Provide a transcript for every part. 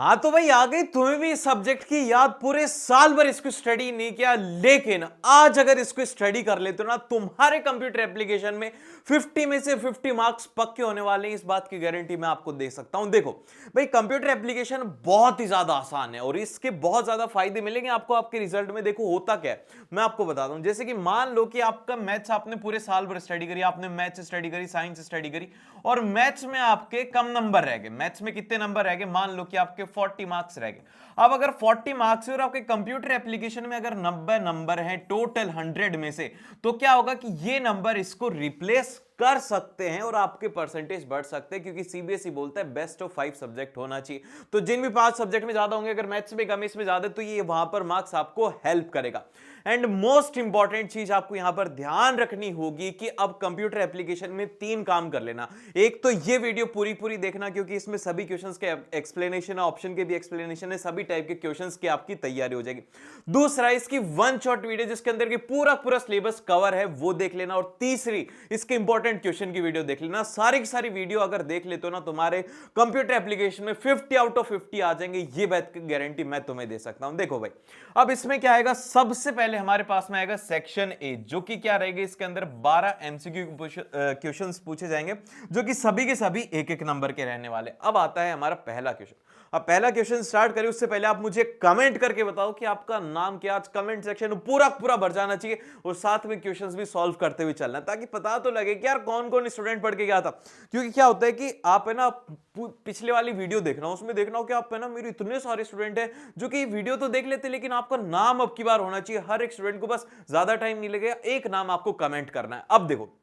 हाँ तो भाई आ गई तुम्हें भी इस सब्जेक्ट की याद। पूरे साल भर इसको स्टडी नहीं किया, लेकिन आज अगर इसको स्टडी कर लेते हो ना, तुम्हारे कंप्यूटर एप्लीकेशन में 50 में से 50 मार्क्स पक्के होने वाले हैं। इस बात की गारंटी मैं आपको दे सकता हूं। देखो भाई, कंप्यूटर एप्लीकेशन बहुत ही ज्यादा आसान है और इसके बहुत ज्यादा फायदे मिलेंगे आपको आपके रिजल्ट में। देखो होता क्या है, मैं आपको बताता हूं। जैसे कि मान लो कि आपका मैथ्स आपने पूरे साल भर स्टडी करी, आपने मैथ्स स्टडी करी, साइंस स्टडी करी, और मैथ्स में आपके कम नंबर रह गए। मैथ्स में कितने नंबर रह गए? मान लो कि आपके 40 मार्क्स रह गए। अब अगर 40 मार्क्स है और आपके कंप्यूटर एप्लीकेशन में अगर 90 नंबर हैं टोटल 100 में से, तो क्या होगा कि ये नंबर इसको रिप्लेस कर सकते हैं और आपके परसेंटेज बढ़ सकते हैं, क्योंकि सीबीएसई बोलता है बेस्ट ऑफ 5 सब्जेक्ट होना चाहिए। तो जिन भी 5 सब्जेक्ट में ज्यादा होंगे, अगर मैथ्स में कम इसमें ज्यादा, तो ये वहां पर मार्क्स आपको हेल्प करेगा। एंड मोस्ट इंपॉर्टेंट चीज आपको यहां पर ध्यान रखनी होगी कि अब कंप्यूटर एप्लीकेशन में 3 काम कर लेना। एक तो ये वीडियो पूरी पूरी देखना, क्योंकि इसमें सभी क्वेश्चंस के एक्सप्लेनेशन है, ऑप्शन के भी एक्सप्लेनेशन है, सभी टाइप के क्वेश्चंस की आपकी तैयारी हो जाएगी। दूसरा, इसकी वन शॉट वीडियो जिसके अंदर की पूरा पूरा सिलेबस कवर है, वो देख लेना। और तीसरी, इसके इंपॉर्टेंट क्वेश्चन की वीडियो देख लेना। सारी की सारी वीडियो अगर देख लेते हो ना, तुम्हारे कंप्यूटर एप्लीकेशन में 50 आउट ऑफ 50 आ जाएंगे। ये बात की गारंटी मैं तुम्हें दे सकता हूं। देखो भाई, अब इसमें क्या आएगा? सबसे पहले हमारे पास में आएगा सेक्शन ए, जो कि क्या रहेगा, इसके अंदर 12 एमसीक्यू क्वेश्चंस पूछे जाएंगे, जो कि सभी के सभी एक एक नंबर के रहने वाले। अब आता है हमारा पहला क्वेश्चन। अब पहला क्वेश्चन स्टार्ट करें उससे पहले आप मुझे कमेंट करके बताओ कि आपका नाम क्या। आज कमेंट सेक्शन में पूरा पूरा भर जाना चाहिए और साथ में क्वेश्चंस भी सॉल्व करते हुए चलना, ताकि पता तो लगे कि यार कौन कौन स्टूडेंट पढ़ के गया था। क्योंकि क्या होता है कि आप है ना पिछले वाली वीडियो देखना, उसमें देखना हो कि आप है ना, मेरे इतने सारे स्टूडेंट हैं जो कि वीडियो तो देख लेते, लेकिन आपका नाम अब की बार होना चाहिए। हर एक स्टूडेंट को बस ज्यादा टाइम नहीं लगेगा, एक नाम आपको कमेंट करना है। अब देखो,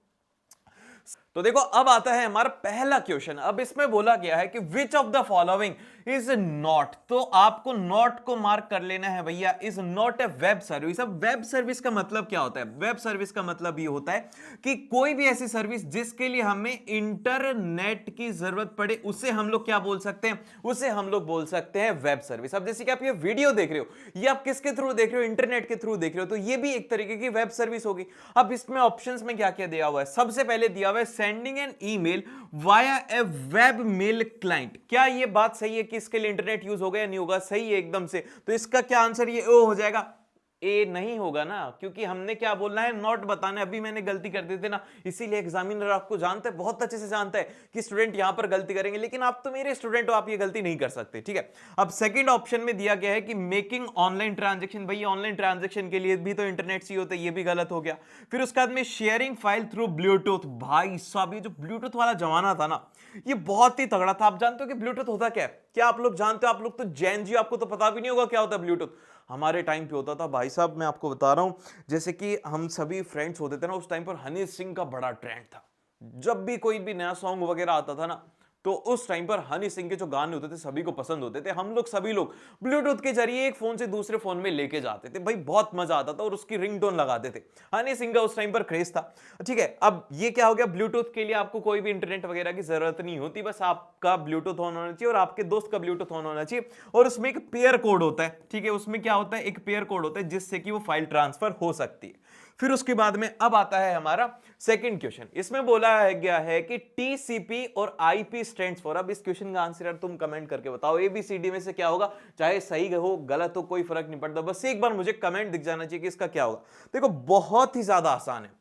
तो देखो अब आता है हमारा पहला क्वेश्चन। अब इसमें बोला गया है कि which of the following is not, तो आपको नॉट को मार्क कर लेना है भैया, is not a web service. अब वेब सर्विस का मतलब क्या होता है? वेब सर्विस का मतलब ये होता है कि कोई भी ऐसी सर्विस जिसके लिए हमें इंटरनेट की जरूरत पड़े, उसे हम लोग क्या बोल सकते हैं? उसे हम लोग बोल सकते हैं वेब सर्विस। अब जैसे कि आप ये वीडियो देख रहे हो, ये आप किसके थ्रू देख रहे हो? इंटरनेट के थ्रू देख रहे हो, तो ये भी एक तरीके की वेब सर्विस होगी। अब इसमें ऑप्शंस में क्या क्या दिया हुआ है? सबसे पहले दिया हुआ है sending an email via a web mail client. क्या ये बात सही है कि इसके लिए इंटरनेट यूज होगा या नहीं होगा? सही है एकदम से। तो इसका क्या आंसर ये ओ हो जाएगा? ए नहीं होगा ना, क्योंकि हमने क्या बोलना है? नॉट बताना है। अभी मैंने गलती कर दी थी ना, इसीलिए एग्जामिनर आपको जानता है, बहुत अच्छे से जानता है कि स्टूडेंट यहां पर गलती करेंगे, लेकिन आप तो मेरे स्टूडेंट हो, आप ये गलती नहीं कर सकते। ठीक है, अब सेकंड ऑप्शन में दिया गया है कि मेकिंग ऑनलाइन ट्रांजेक्शन। भाई ऑनलाइन ट्रांजेक्शन के लिए भी तो इंटरनेट चाहिए होता है, ये भी गलत हो गया। फिर उसके बाद में शेयरिंग फाइल थ्रू ब्लूटूथ। भाई साहब, ये जो ब्लूटूथ वाला जमाना था ना, ये बहुत ही तगड़ा था। आप जानते हो कि ब्लूटूथ होता क्या है? क्या आप लोग जानते हो? आप लोग तो जैन जी, आपको तो पता भी नहीं होगा क्या होता है ब्लूटूथ। हमारे टाइम पे होता था भाई साहब, मैं आपको बता रहा हूं। जैसे कि हम सभी फ्रेंड्स होते थे ना, उस टाइम पर हनी सिंह का बड़ा ट्रेंड था। जब भी कोई भी नया सॉन्ग वगैरह आता था ना, तो उस टाइम पर हनी सिंह के जो गाने होते थे सभी को पसंद होते थे। हम लोग सभी लोग ब्लूटूथ के जरिए एक फोन से दूसरे फोन में लेके जाते थे। भाई बहुत मजा आता था और उसकी रिंगटोन लगाते थे। हनी सिंह का उस टाइम पर क्रेज था। ठीक है, अब ये क्या हो गया? ब्लूटूथ के लिए आपको कोई भी इंटरनेट वगैरह की जरूरत नहीं होती, बस आपका ब्लूटूथ ऑन होना चाहिए और आपके दोस्त का ब्लूटूथ ऑन होना चाहिए, और उसमें एक पेयर कोड होता है। ठीक है, उसमें क्या होता है? एक पेयर कोड होता है जिससे कि वो फाइल ट्रांसफर हो सकती है। फिर उसके बाद में अब आता है हमारा सेकंड क्वेश्चन। इसमें बोला गया है कि टीसीपी और आईपी स्टैंड्स फॉर। अब इस क्वेश्चन का आंसर तुम कमेंट करके बताओ, एबीसीडी में से क्या होगा? चाहे सही हो गलत हो कोई फर्क नहीं पड़ता, बस एक बार मुझे कमेंट दिख जाना चाहिए कि इसका क्या होगा। देखो बहुत ही ज्यादा आसान है।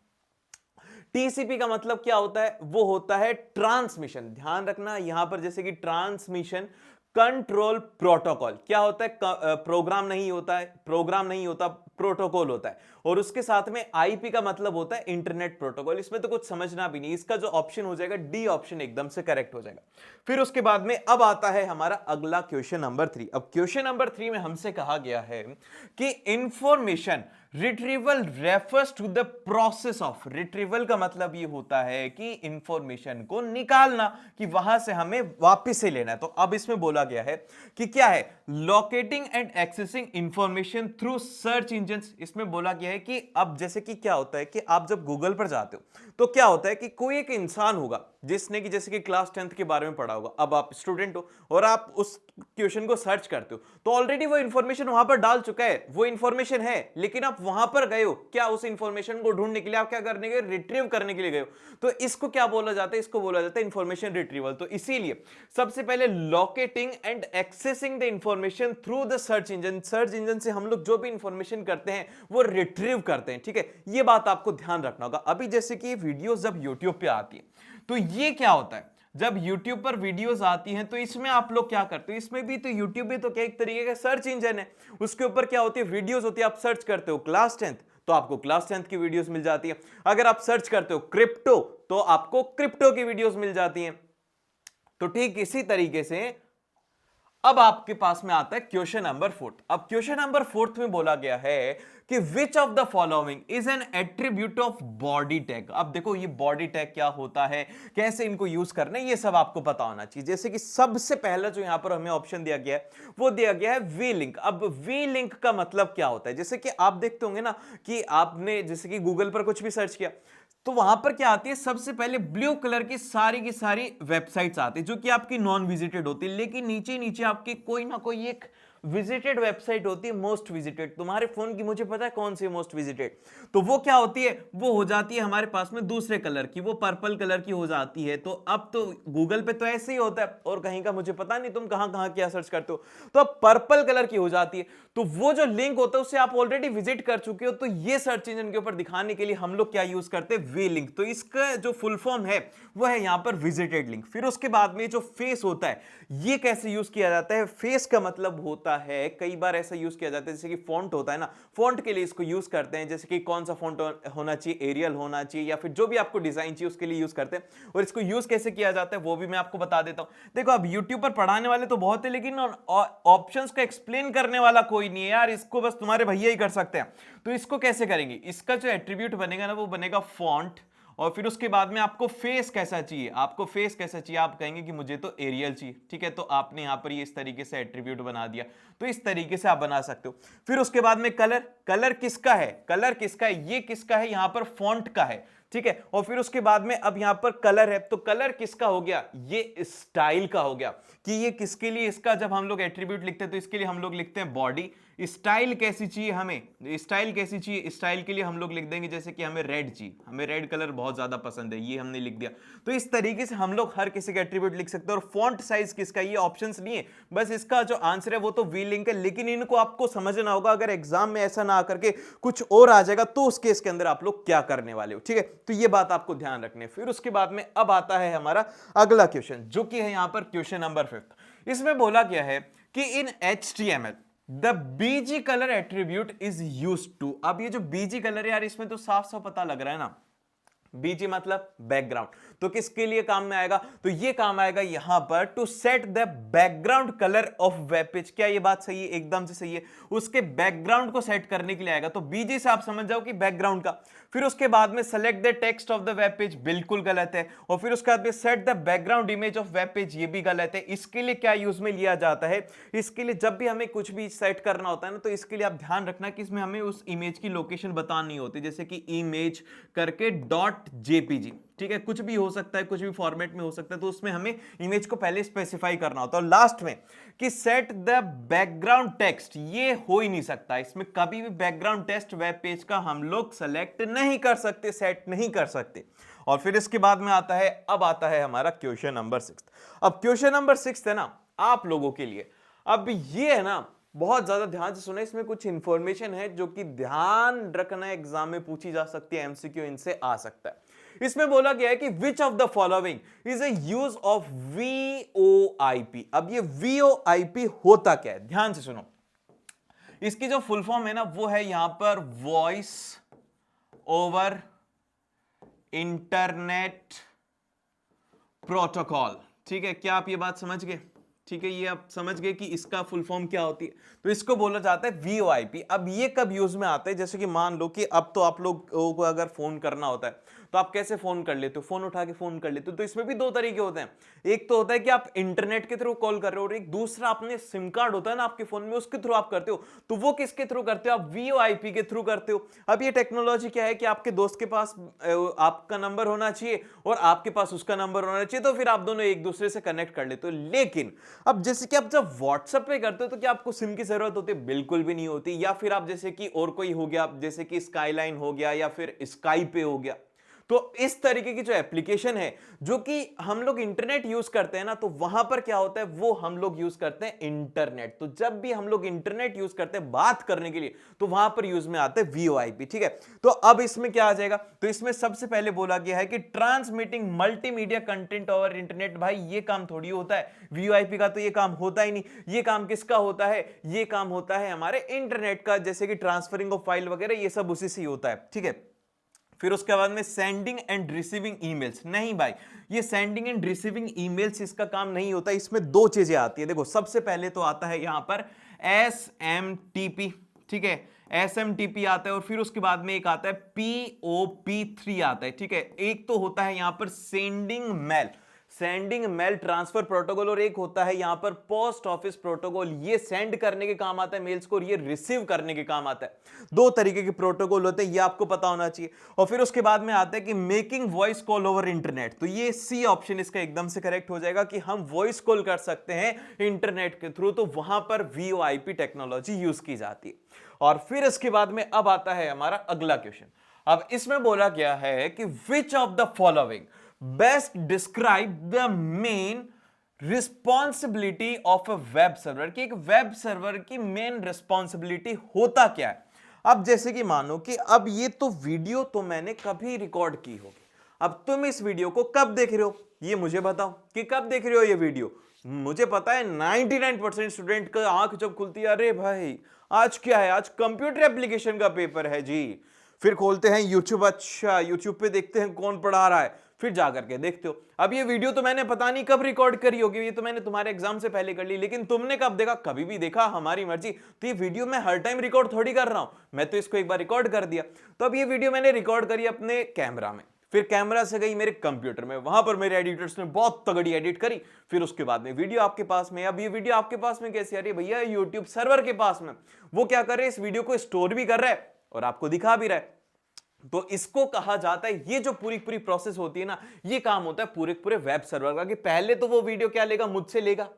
टीसीपी का मतलब क्या होता है? वो होता है ट्रांसमिशन। ध्यान रखना यहां पर, जैसे कि ट्रांसमिशन कंट्रोल प्रोटोकॉल। क्या होता है? प्रोग्राम नहीं होता है, प्रोग्राम नहीं होता, प्रोटोकॉल होता है। और उसके साथ में आईपी का मतलब होता है इंटरनेट प्रोटोकॉल। इसमें तो कुछ समझना भी नहीं, इसका जो ऑप्शन हो जाएगा डी ऑप्शन एकदम से करेक्ट हो जाएगा। फिर उसके बाद में अब आता है हमारा अगला क्वेश्चन नंबर 3। अब क्वेश्चन नंबर 3 में हमसे कहा गया है कि information retrieval refers to the process of. Retrieval का मतलब ये होता है कि इंफॉर्मेशन को निकालना, कि वहां से हमें वापस से लेना है। तो अब इसमें बोला गया है कि क्या है? Locating and accessing information through search engine. इसमें बोला गया है कि अब जैसे कि क्या होता है कि आप जब गूगल पर जाते हो, तो क्या होता है कि कोई एक इंसान होगा जिसने कि जैसे कि क्लास 10th के बारे में पढ़ा होगा, अब आप स्टूडेंट हो और आप उस क्वेश्चन को सर्च करते हो तो ऑलरेडी वो इंफॉर्मेशन वहां पर डाल चुका है, वो इंफॉर्मेशन है, लेकिन आप वहां पर गए हो क्या, उस इंफॉर्मेशन को ढूंढने के लिए, आप क्या करने गए, रिट्रीव करने के लिए गए हो। तो इसको क्या बोला जाता है, इसको बोला जाता है इंफॉर्मेशन रिट्रीवल। तो इसीलिए सबसे पहले locating and accessing the information through the search engine, search engine से हम लोग जो भी इंफॉर्मेशन करते हैं वो रिट्रीव करते हैं, ठीक है, ये बात आपको ध्यान रखना होगा। अभी जैसे कि वीडियोस जब यूट्यूब पे आती है तो ये क्या होता है, जब YouTube पर वीडियोस आती हैं तो इसमें आप लोग क्या करते हो, इसमें भी तो YouTube भी तो क्या एक तरीके का सर्च इंजन है, उसके ऊपर क्या होती है, वीडियोस होती है, आप सर्च करते हो क्लास 10th तो आपको क्लास 10th की वीडियोस मिल जाती है, अगर आप सर्च करते हो क्रिप्टो तो आपको क्रिप्टो की वीडियोस मिल जाती हैं। तो ठीक इसी तरीके से अब आपके पास में आता है क्वेश्चन नंबर 4। अब क्वेश्चन नंबर 4 में बोला गया है कि which of the following is an attribute of body tag. अब देखो ये बॉडी टैग क्या होता है, कैसे इनको यूज करना है, ये सब आपको पता होना चाहिए। जैसे कि सबसे पहला जो यहां पर हमें ऑप्शन दिया गया है वो दिया गया है वी लिंक। अब वी लिंक का मतलब क्या होता है, जैसे कि आप देखते होंगे ना कि आपने जैसे कि गूगल पर कुछ भी सर्च किया तो वहां पर क्या आती है, सबसे पहले ब्लू कलर की सारी वेबसाइट्स आती है जो कि आपकी नॉन विजिटेड होती है, लेकिन नीचे नीचे आपकी कोई ना कोई एक विजिटेड वेबसाइट होती है, मोस्ट विजिटेड। तुम्हारे फोन की मुझे पता है कौन सी मोस्ट विजिटेड, तो वो क्या होती है, वो हो जाती है हमारे पास में दूसरे कलर की, वो पर्पल कलर की हो जाती है। तो अब तो गूगल पे तो ऐसे ही होता है और कहीं का मुझे पता नहीं तुम कहां कहां क्या सर्च करते हो, तो अब पर्पल कलर की हो जाती है। तो वो जो लिंक होता है उससे आप ऑलरेडी विजिट कर चुके हो, तो ये सर्च इंजन के ऊपर दिखाने के लिए हम लोग क्या यूज करते हैं, वी लिंक। तो इसका जो फुल फॉर्म है वो है यहां पर विजिटेड लिंक। फिर उसके बाद में जो फेस होता है ये कैसे यूज किया जाता है, फेस का मतलब होता है, कई बार ऐसा यूज किया जाता है जैसे कि फॉन्ट होता है ना, फॉन्ट के लिए इसको यूज करते हैं, जैसे कि कौन सा फॉन्ट होना चाहिए, एरियल होना चाहिए या फिर जो भी आपको डिजाइन चाहिए उसके लिए यूज करते हैं। और इसको यूज कैसे किया जाता है वो भी मैं आपको बता देता हूं। देखो अब यूट्यूब पर पढ़ाने वाले तो बहुत है, लेकिन ऑप्शंस को एक्सप्लेन करने वाला कोई नहीं है यार, इसको बस तुम्हारे भैया ही कर सकते हैं। तो इसको कैसे करेंगे, इसका जो एट्रीब्यूट बनेगा ना वो बनेगा फॉन्ट, और फिर उसके बाद में आपको फेस कैसा चाहिए, आपको फेस कैसा चाहिए, आप कहेंगे कि मुझे तो एरियल चाहिए, ठीक है, तो आपने यहां पर ये इस तरीके से एट्रीब्यूट बना दिया। तो इस तरीके से आप बना सकते हो। फिर उसके बाद में कलर, कलर किसका है, कलर किसका है, ये किसका है, यहां पर फॉन्ट का है, ठीक है। और फिर उसके बाद में अब यहां पर कलर है, तो कलर किसका हो गया, ये स्टाइल का हो गया, कि ये किसके लिए, इसका जब हम लोग एट्रीब्यूट लिखते हैं तो इसके लिए हम लोग लिखते हैं बॉडी। स्टाइल कैसी चाहिए हमें, स्टाइल कैसी चाहिए, स्टाइल के लिए हम लोग लिख देंगे जैसे कि हमें रेड चाहिए, हमें रेड कलर बहुत ज्यादा पसंद है, ये हमने लिख दिया। तो इस तरीके से हम लोग हर किसी का एट्रीब्यूट लिख सकते हैं। और फॉन्ट साइज किसका, ये ऑप्शंस नहीं है, बस इसका जो आंसर है वो तो वी लिंक है, लेकिन इनको आपको समझना होगा, अगर एग्जाम में ऐसा ना आकर के कुछ और आ जाएगा तो उस केस के अंदर आप लोग क्या करने वाले हो, ठीक है। तो ये बात आपको ध्यान रखनी है। फिर उसके बाद में अब आता है हमारा अगला क्वेश्चन जो कि है यहां पर क्वेश्चन नंबर 5। इसमें बोला गया है कि in HTML the BG colour attribute is used to. अब ये जो बीजी कलर यार इसमें तो साफ साफ पता लग रहा है ना, बीजी मतलब बैकग्राउंड, तो किसके लिए काम में आएगा, तो ये काम आएगा यहां पर to set the background colour of web page. क्या ये बात सही है, एकदम से सही है, उसके बैकग्राउंड को सेट करने के लिए आएगा। तो बीजी से आप समझ जाओ कि बैकग्राउंड का। फिर उसके बाद में select the text of the web page, बिल्कुल गलत है। और फिर उसके बाद में set the background image of web page, ये भी गलत है। इसके लिए क्या यूज में लिया जाता है, इसके लिए जब भी हमें कुछ भी सेट करना होता है ना, तो इसके लिए आप ध्यान रखना कि इसमें हमें उस इमेज की लोकेशन बतानी होती है, जैसे कि इमेज करके .jpg, ठीक है, कुछ भी हो सकता है, कुछ भी फॉर्मेट में हो सकता है, तो उसमें हमें इमेज को पहले स्पेसिफाई करना होता है। और लास्ट में कि सेट द बैकग्राउंड टेक्स्ट, ये हो ही नहीं सकता, इसमें कभी भी बैकग्राउंड टेक्स्ट वेब पेज का हम लोग सेलेक्ट नहीं कर सकते, सेट नहीं कर सकते। और फिर इसके बाद में आता है, अब आता है हमारा क्वेश्चन नंबर 6। अब क्वेश्चन नंबर 6 है ना आप लोगों के लिए, अब ये है ना बहुत ज्यादा ध्यान से सुना, इसमें कुछ इंफॉर्मेशन है जो कि ध्यान रखना, एग्जाम में पूछी जा सकती है, एमसीक्यू इनसे आ सकता है। इसमें बोला गया है कि which of the following is a use of VoIP। अब ये VoIP होता क्या है, ध्यान से सुनो। इसकी जो फुल फॉर्म है ना वो है यहां पर वॉइस ओवर इंटरनेट प्रोटोकॉल, ठीक है। क्या आप ये बात समझ गए, ठीक है, ये आप समझ गए कि इसका फुल फॉर्म क्या होती है। तो इसको बोला जाता है VoIP। अब ये कब यूज में आता है, जैसे कि मान लो कि अब तो आप लोगों को अगर फोन करना होता है तो आप कैसे फोन कर लेते हो, फोन उठा के फोन कर लेते हो। तो इसमें भी दो तरीके होते हैं, एक तो होता है कि आप इंटरनेट के थ्रू कॉल कर रहे हो, और एक दूसरा अपने सिम कार्ड होता है ना आपके फोन में, उसके थ्रू आप करते हो। तो वो किसके थ्रू करते हो, आप वीओआईपी के थ्रू करते हो। अब ये टेक्नोलॉजी क्या है कि आपके दोस्त के पास आपका नंबर होना चाहिए और आपके पास उसका नंबर होना चाहिए, तो फिर आप दोनों एक दूसरे से कनेक्ट कर लेते हो। लेकिन अब जैसे कि आप जब व्हाट्सएप पे करते हो तो क्या आपको सिम की जरूरत होती है? बिल्कुल भी नहीं होती। या फिर आप जैसे कि और कोई हो गया, जैसे कि स्काईलाइन हो गया या फिर स्काई पे हो गया, तो इस तरीके की जो एप्लीकेशन है जो कि हम लोग इंटरनेट यूज करते हैं ना, तो वहां पर क्या होता है, वो हम लोग यूज करते हैं इंटरनेट। तो जब भी हम लोग इंटरनेट यूज करते हैं बात करने के लिए, तो वहां पर यूज में आता है वीओआईपी। ठीक है, तो अब इसमें क्या आ जाएगा, तो इसमें सबसे पहले बोला गया है कि transmitting multimedia content over internet. भाई ये काम थोड़ी होता है, वीओआईपी का तो ये काम होता ही नहीं। ये काम किसका होता है, ये काम होता है हमारे इंटरनेट का, जैसे कि ट्रांसफरिंग ऑफ फाइल वगैरह, ये सब उसी से ही होता है। ठीक है, फिर उसके बाद में सेंडिंग एंड रिसीविंग ईमेल्स। नहीं भाई, ये सेंडिंग एंड रिसीविंग ईमेल्स इसका काम नहीं होता। इसमें दो चीजें आती है। देखो, सबसे पहले तो आता है यहां पर SMTP। ठीक है, SMTP आता है, और फिर उसके बाद में एक आता है POP3 आता है। ठीक है, एक तो होता है यहां पर सेंडिंग मेल ट्रांसफर प्रोटोकॉल, और एक होता है यहां पर पोस्ट ऑफिस प्रोटोकॉल। ये सेंड करने के काम आता है मेल्स को, और ये रिसीव करने के काम आता है। दो तरीके के प्रोटोकॉल होते हैं, ये आपको पता होना चाहिए। और फिर उसके बाद में आता है कि making voice call over internet. तो ये सी ऑप्शन इसका एकदम से करेक्ट हो जाएगा कि हम वॉइस कॉल कर सकते हैं इंटरनेट के थ्रू, तो वहां पर वीओआईपी टेक्नोलॉजी यूज की जाती है। और फिर इसके बाद में अब आता है हमारा अगला क्वेश्चन। अब इसमें बोला गया है कि which of the following best describe the main responsibility of a web server, कि एक वेब सर्वर की मेन रिस्पॉन्सिबिलिटी होता क्या है। अब जैसे कि मानो कि अब ये तो वीडियो तो मैंने कभी रिकॉर्ड की होगी, अब तुम इस वीडियो को कब देख रहे हो, ये मुझे बताओ कि कब देख रहे हो ये वीडियो। मुझे पता है 99% स्टूडेंट का आंख जब खुलती है, अरे भाई आज क्या है, आज कंप्यूटर एप्लीकेशन का पेपर है जी। फिर खोलते हैं यूट्यूब, अच्छा यूट्यूब पे देखते हैं कौन पढ़ा रहा है, फिर जाकर के देखते हो। अब ये वीडियो तो मैंने पता नहीं कब रिकॉर्ड करी होगी, ये तो मैंने तुम्हारे एग्जाम से पहले कर ली, लेकिन तुमने कब देखा, कभी भी देखा, हमारी मर्जी। तो ये वीडियो मैं हर टाइम रिकॉर्ड थोड़ी कर रहा हूं, मैं तो इसको एक बार रिकॉर्ड कर दिया। तो अब ये वीडियो मैंने रिकॉर्ड करी अपने कैमरा में, फिर कैमरा से गई मेरे कंप्यूटर में, वहां पर मेरे एडिटर्स ने बहुत तगड़ी एडिट करी, फिर उसके बाद में वीडियो आपके पास में। अब ये वीडियो आपके पास में कैसे आ रही है भैया, यूट्यूब सर्वर के पास में। वो क्या कर रहे हैं, इस वीडियो को स्टोर भी कर रहा है और आपको दिखा भी रहा है। तो इसको कहा जाता है, ये जो पूरी पूरी प्रोसेस होती है ना, ये काम होता है पूरे पूरे वेब सर्वर का, कि पहले तो वो वीडियो क्या लेगा, मुझसे लेगा,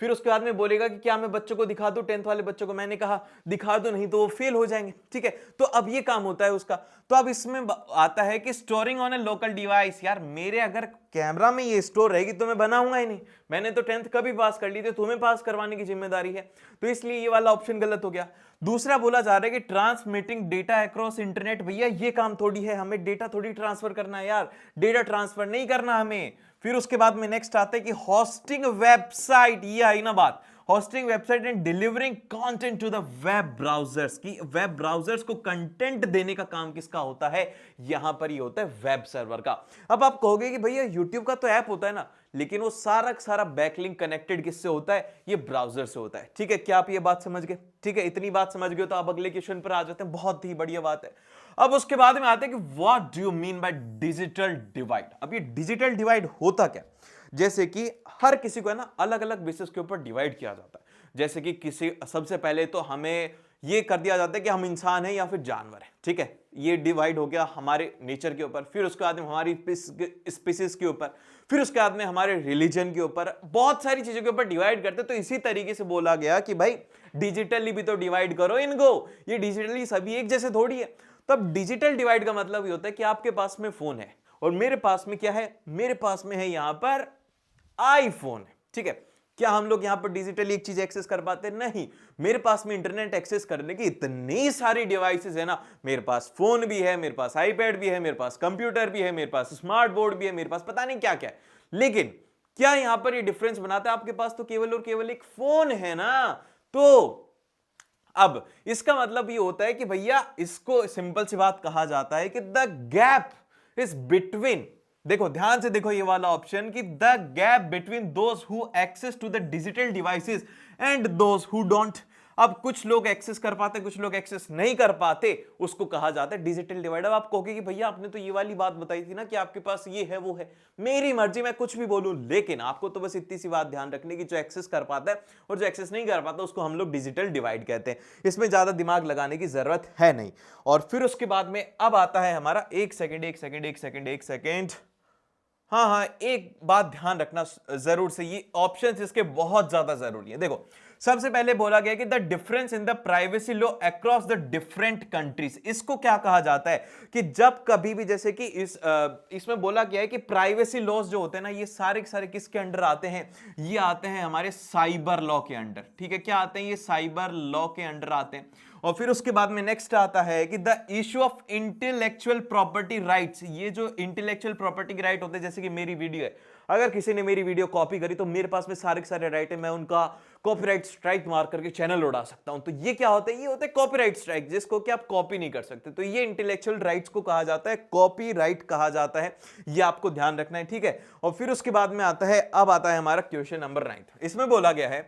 फिर उसके बाद में बोलेगा कि क्या मैं बच्चों को दिखा दूं, 10th वाले बच्चों को। मैंने कहा दिखा दो, नहीं तो वो फेल हो जाएंगे। ठीक है, तो अब ये काम होता है उसका। तो अब इसमें आता है कि storing on A local device. यार मेरे अगर कैमरा में ये स्टोर रहेगी तो मैं बनाऊंगा ही नहीं, मैंने तो 10th कभी पास कर ली थी, तुम्हें पास करवाने की जिम्मेदारी है। तो इसलिए ये वाला ऑप्शन गलत हो गया। दूसरा बोला जा रहा है कि ट्रांसमिटिंग डेटा अक्रॉस इंटरनेट। भैया ये काम थोड़ी है, हमें डेटा थोड़ी ट्रांसफर करना है यार, डेटा ट्रांसफर नहीं करना हमें। फिर उसके बाद में नेक्स्ट आता है कि होस्टिंग वेबसाइट, ये आई ना बात, hosting website and delivering content to the web browsers, की वेब ब्राउजर्स को कंटेंट देने का काम किसका होता है, यहां पर ये होता है वेब सर्वर का। अब आप कहोगे कि भैया यूट्यूब का तो ऐप होता है ना, लेकिन वो सारा सारा बैकलिंक कनेक्टेड किससे होता है, ये ब्राउजर से होता है। ठीक है, क्या आप ये बात समझ गए? ठीक है, इतनी बात समझ गए तो आप अगले क्वेश्चन पर आ जाते हैं, बहुत ही बढ़िया बात है। अब उसके बाद में आते हैं कि what do you mean by digital divide. अब ये डिजिटल डिवाइड होता क्या, जैसे कि हर किसी को है ना अलग अलग बेसिस के ऊपर डिवाइड किया जाता है। जैसे कि किसी, सबसे पहले तो हमें ये कर दिया जाता है कि हम इंसान हैं या फिर जानवर हैं। ठीक है, ये डिवाइड हो गया हमारे नेचर के ऊपर, फिर उसके बाद में हमारी स्पीसीज के ऊपर, फिर उसके बाद में हमारे रिलीजन के ऊपर, बहुत सारी चीजों के ऊपर डिवाइड करते। तो इसी तरीके से बोला गया कि भाई डिजिटली भी तो डिवाइड करो इनको, ये डिजिटली सभी एक जैसे थोड़ी है। तब डिजिटल डिवाइड का मतलब ये होता है कि आपके पास में फोन है और मेरे पास में क्या है, मेरे पास में है यहां पर आईफोन है। ठीक है, क्या हम लोग यहां पर डिजिटली एक चीज एक्सेस कर पाते? नहीं, मेरे पास में इंटरनेट एक्सेस करने की इतनी सारी डिवाइसेस है ना, मेरे पास फोन भी है, मेरे पास आईपैड भी है, मेरे पास कंप्यूटर भी है, मेरे पास स्मार्ट बोर्ड भी है, मेरे पास पता नहीं क्या क्या है। लेकिन क्या यहां पर ये डिफरेंस बनाता है? आपके पास तो केवल और केवल एक फोन है ना। तो अब इसका मतलब ये होता है कि भैया इसको सिंपल सी बात कहा जाता है कि द गैप इज बिटवीन, देखो ध्यान से देखो ये वाला ऑप्शन, कि the gap between those who access to the digital devices and those who don't. अब कुछ लोग एक्सेस कर पाते, कुछ लोग एक्सेस नहीं कर पाते, उसको कहा जाता है डिजिटल डिवाइड। अब आप कहोगे कि भैया आपने तो ये वाली बात बताई थी ना कि आपके पास ये है वो है, मेरी मर्जी मैं कुछ भी बोलूं, लेकिन आपको तो बस इतनी सी बात ध्यान रखने की, जो एक्सेस कर पाता है और जो एक्सेस नहीं कर पाता उसको हम लोग डिजिटल डिवाइड कहते हैं। इसमें ज्यादा दिमाग लगाने की जरूरत है नहीं। और फिर उसके बाद में अब आता है हमारा, एक सेकेंड, हाँ हाँ, एक बात ध्यान रखना जरूर से, ये ऑप्शंस इसके बहुत ज्यादा जरूरी है। देखो सबसे पहले बोला गया कि the difference in the privacy law across the different countries. इसको क्या कहा जाता है कि जब कभी भी, जैसे कि इसमें बोला गया है कि प्राइवेसी लॉज जो होते हैं ना, ये सारे के सारे किसके अंडर आते हैं, ये आते हैं हमारे साइबर लॉ के अंडर। ठीक है, क्या आते हैं, ये साइबर लॉ के अंडर आते हैं। और फिर उसके बाद में नेक्स्ट आता है कि the issue of intellectual property rights. ये जो इंटेलेक्चुअल प्रॉपर्टी के राइट होते हैं, जैसे कि मेरी वीडियो है, अगर किसी ने मेरी वीडियो कॉपी करी तो मेरे पास में सारे के सारे राइट है, मैं उनका कॉपीराइट स्ट्राइक मार करके चैनल उड़ा सकता हूं। तो ये क्या होता है, ये होते हैं कॉपीराइट स्ट्राइक, जिसको कि आप कॉपी नहीं कर सकते। तो ये इंटेलेक्चुअल राइट्स को कहा जाता है, कॉपीराइट कहा जाता है, ये आपको ध्यान रखना है। ठीक है, और फिर उसके बाद में आता है, अब आता है हमारा क्वेश्चन नंबर 9। इसमें बोला गया है